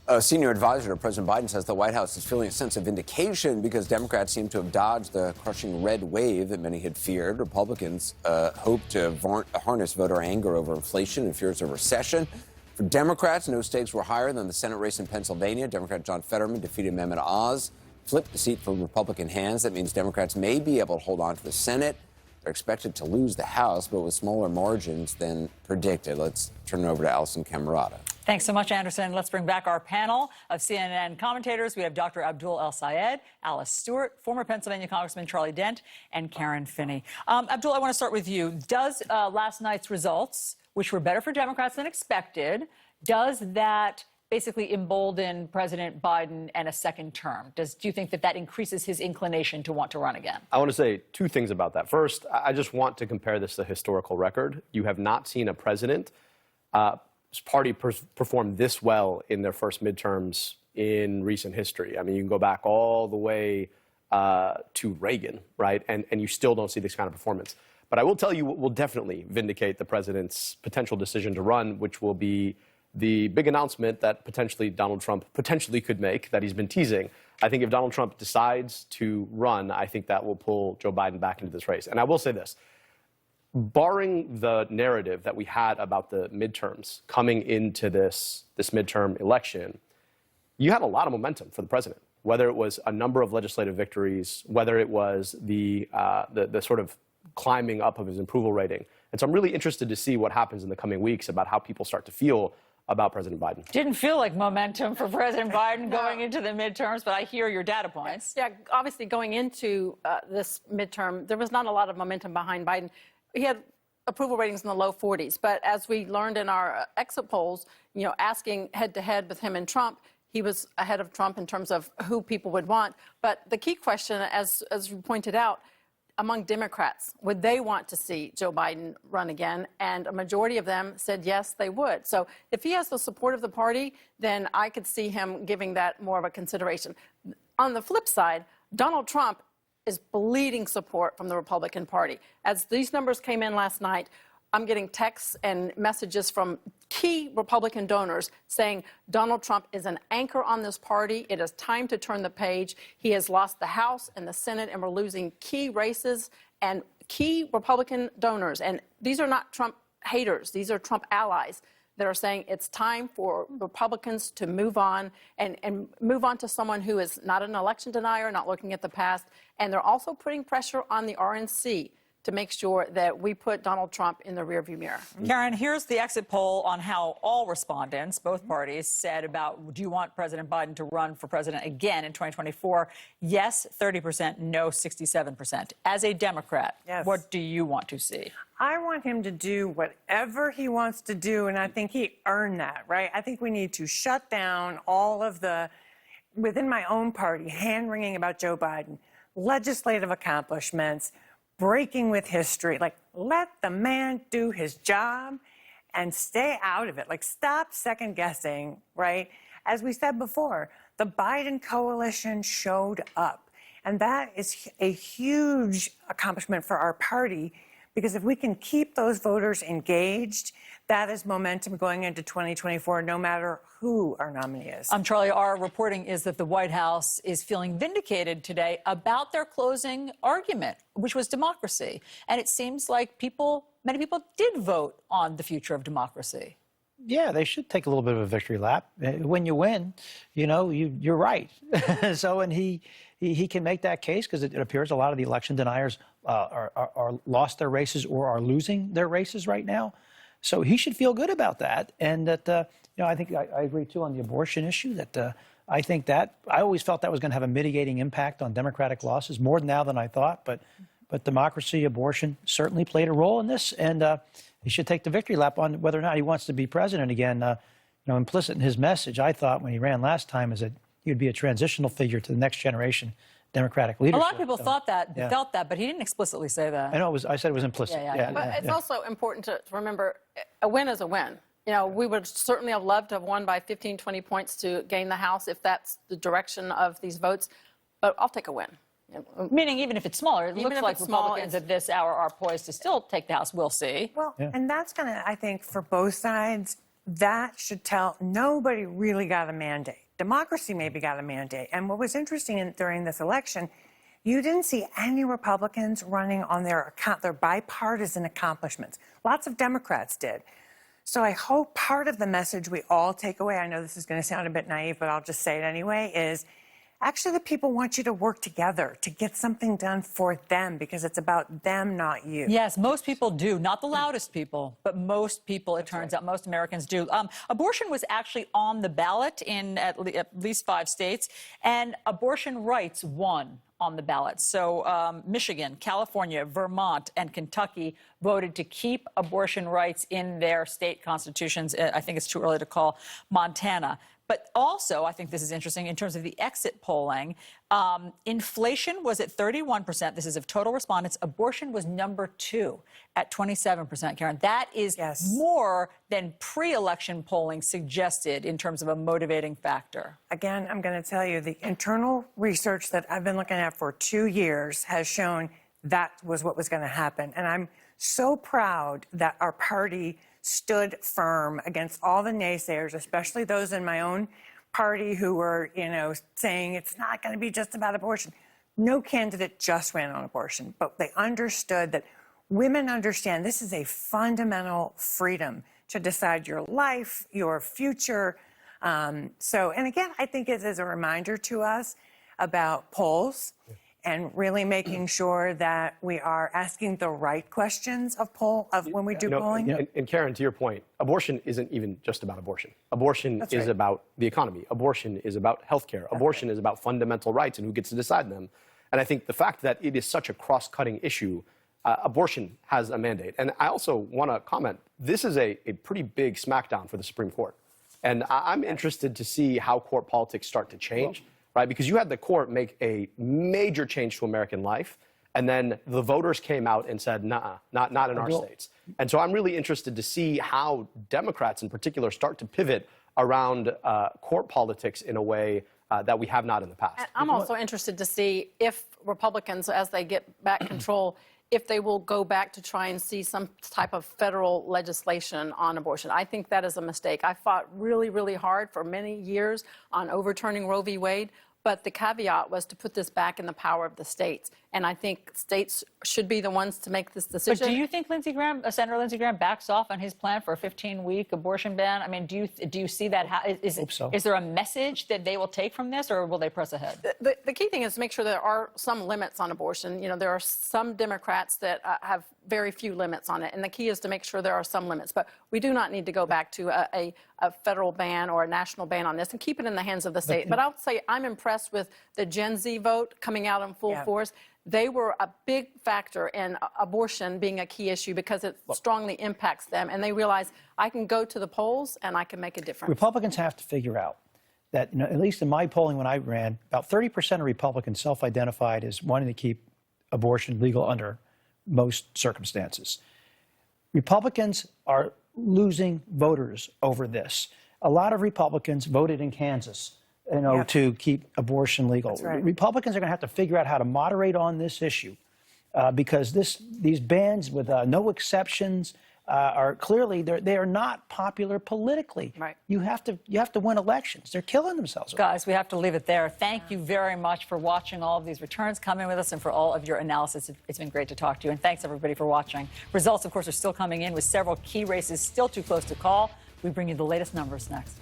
A senior advisor to President Biden says the White House is feeling a sense of vindication because Democrats seem to have dodged the crushing red wave that many had feared. Republicans hope to harness voter anger over inflation and fears of recession. For Democrats, no stakes were higher than the Senate race in Pennsylvania. Democrat John Fetterman defeated Mehmet Oz, flipped the seat from Republican hands. That means Democrats may be able to hold on to the Senate. They're expected to lose the House, but with smaller margins than predicted. Let's turn it over to Alison Camerata. Thanks so much, Anderson. Let's bring back our panel of CNN commentators. We have Dr. Abdul El-Sayed, Alice Stewart, former Pennsylvania Congressman Charlie Dent, and Karen Finney. Abdul, I want to start with you. Does last night's results, which were better for Democrats than expected, does that basically embolden President Biden and a second term? Do you think that increases his inclination to want to run again? I want to say two things about that. First, I just want to compare this to historical record. You have not seen a president party perform this well in their first midterms in recent history. I mean, you can go back all the way to Reagan, right? And you still don't see this kind of performance. But I will tell you what will definitely vindicate the president's potential decision to run, which will be the big announcement that potentially Donald Trump potentially could make, that he's been teasing. I think if Donald Trump decides to run, I think that will pull Joe Biden back into this race. And I will say this, barring the narrative that we had about the midterms coming into this midterm election, you had a lot of momentum for the president, whether it was a number of legislative victories, whether it was the sort of climbing up of his approval rating. And so I'm really interested to see what happens in the coming weeks about how people start to feel about President Biden. Didn't feel like momentum for President Biden going into the midterms, but I hear your data points. Yeah, obviously going into this midterm, there was not a lot of momentum behind Biden. He had approval ratings in the low 40s, but as we learned in our exit polls, you know, asking head-to-head with him and Trump, he was ahead of Trump in terms of who people would want. But the key question, as you pointed out, among Democrats, would they want to see Joe Biden run again? And a majority of them said yes, they would. So if he has the support of the party, then I could see him giving that more of a consideration. On the flip side, Donald Trump is bleeding support from the Republican Party. As these numbers came in last night, I'm getting texts and messages from key Republican donors saying Donald Trump is an anchor on this party. It is time to turn the page. He has lost the House and the Senate, and we're losing key races and key Republican donors. And these are not Trump haters. These are Trump allies that are saying it's time for Republicans to move on and move on to someone who is not an election denier, not looking at the past. And they're also putting pressure on the RNC to make sure that we put Donald Trump in the rearview mirror. Karen, here's the exit poll on how all respondents, both parties, said about, do you want President Biden to run for president again in 2024? Yes, 30%, no, 67%. As a Democrat, what do you want to see? I want him to do whatever he wants to do, and I think he earned that, right? I think we need to shut down all of the, within my own party, hand-wringing about Joe Biden, legislative accomplishments, breaking with history. Like, let the man do his job and stay out of it. Like, stop second guessing, right? As we said before, the Biden coalition showed up. And that is a huge accomplishment for our party, because if we can keep those voters engaged, that is momentum going into 2024, no matter who our nominee is. Charlie, our reporting is that the White House is feeling vindicated today about their closing argument, which was democracy. And it seems like many people did vote on the future of democracy. Yeah, they should take a little bit of a victory lap. When you win, you know, you're right. So, and he can make that case, because it appears a lot of the election deniers are lost their races or are losing their races right now. So he should feel good about that. And that, you know, I think I agree, too, on the abortion issue, that I think that I always felt that was going to have a mitigating impact on Democratic losses, more now than I thought. But democracy, abortion certainly played a role in this. And he should take the victory lap on whether or not he wants to be president again. You know, implicit in his message, I thought, when he ran last time, is that he would be a transitional figure to the next generation Democratic leadership. A lot of people thought that, felt that, but he didn't explicitly say that. I know, I said it was implicit. But it's also important to remember, a win is a win. You know, we would certainly have loved to have won by 15, 20 points to gain the House if that's the direction of these votes, but I'll take a win. Meaning even if it's smaller, it looks like Republicans at this hour are poised to still take the House. We'll see. Well, and that's going to, I think, for both sides, that should tell nobody really got a mandate. Democracy maybe got a mandate. And what was interesting during this election, you didn't see any Republicans running on their bipartisan accomplishments. Lots of Democrats did. So I hope part of the message we all take away, I know this is going to sound a bit naive, but I'll just say it anyway, is actually the people want you to work together to get something done for them, because it's about them, not you. Yes, most people do. Not the loudest people, but most people, it turns out, most Americans do. Abortion was actually on the ballot in at least 5 states, and abortion rights won on the ballot. So Michigan, California, Vermont, and Kentucky voted to keep abortion rights in their state constitutions. I think it's too early to call Montana. But also, I think this is interesting in terms of the exit polling. Inflation was at 31%. This is of total respondents. Abortion was number 2 at 27%, Karen. That is more than pre-election polling suggested in terms of a motivating factor. Again, I'm going to tell you, the internal research that I've been looking at for 2 years has shown that was what was going to happen. And I'm so proud that our party stood firm against all the naysayers, especially those in my own party who were, you know, saying it's not going to be just about abortion. No candidate just ran on abortion, but they understood that women understand this is a fundamental freedom to decide your life, your future. And again, I think it is a reminder to us about polls. and really making sure that we are asking the right questions of when we do polling. And Karen, to your point, abortion isn't even just about abortion. Abortion is about the economy. Abortion is about healthcare. Abortion is about fundamental rights and who gets to decide them. And I think the fact that it is such a cross-cutting issue, abortion has a mandate. And I also want to comment, this is a pretty big smackdown for the Supreme Court. And I'm interested to see how court politics start to change. Right, because you had the court make a major change to American life, and then the voters came out and said, nah, not in our states. And so I'm really interested to see how Democrats in particular start to pivot around court politics in a way that we have not in the past. And I'm also interested to see if Republicans, as they get back control, if they will go back to try and see some type of federal legislation on abortion. I think that is a mistake. I fought really, really hard for many years on overturning Roe v. Wade, but the caveat was to put this back in the power of the states. And I think states should be the ones to make this decision. But do you think Senator Lindsey Graham backs off on his plan for a 15-week abortion ban? I mean, do you see that? Is there a message that they will take from this, or will they press ahead? The key thing is to make sure there are some limits on abortion. You know, there are some Democrats that have very few limits on it, and the key is to make sure there are some limits. But we do not need to go back to a federal ban or a national ban on this and keep it in the hands of the state. But I'll say I'm impressed with the Gen Z vote coming out in full force. They were a big factor in abortion being a key issue because it strongly impacts them. And they realize I can go to the polls and I can make a difference. Republicans have to figure out that, at least in my polling when I ran, about 30% of Republicans self-identified as wanting to keep abortion legal under most circumstances. Republicans are losing voters over this. A lot of Republicans voted in Kansas to keep abortion legal. Right. Republicans are going to have to figure out how to moderate on this issue because these bans with no exceptions are clearly they are not popular politically. Right. You have to win elections. They're killing themselves. Guys, we have to leave it there. Thank you very much for watching all of these returns, coming with us, and for all of your analysis. It's been great to talk to you. And thanks, everybody, for watching. Results, of course, are still coming in with several key races still too close to call. We bring you the latest numbers next.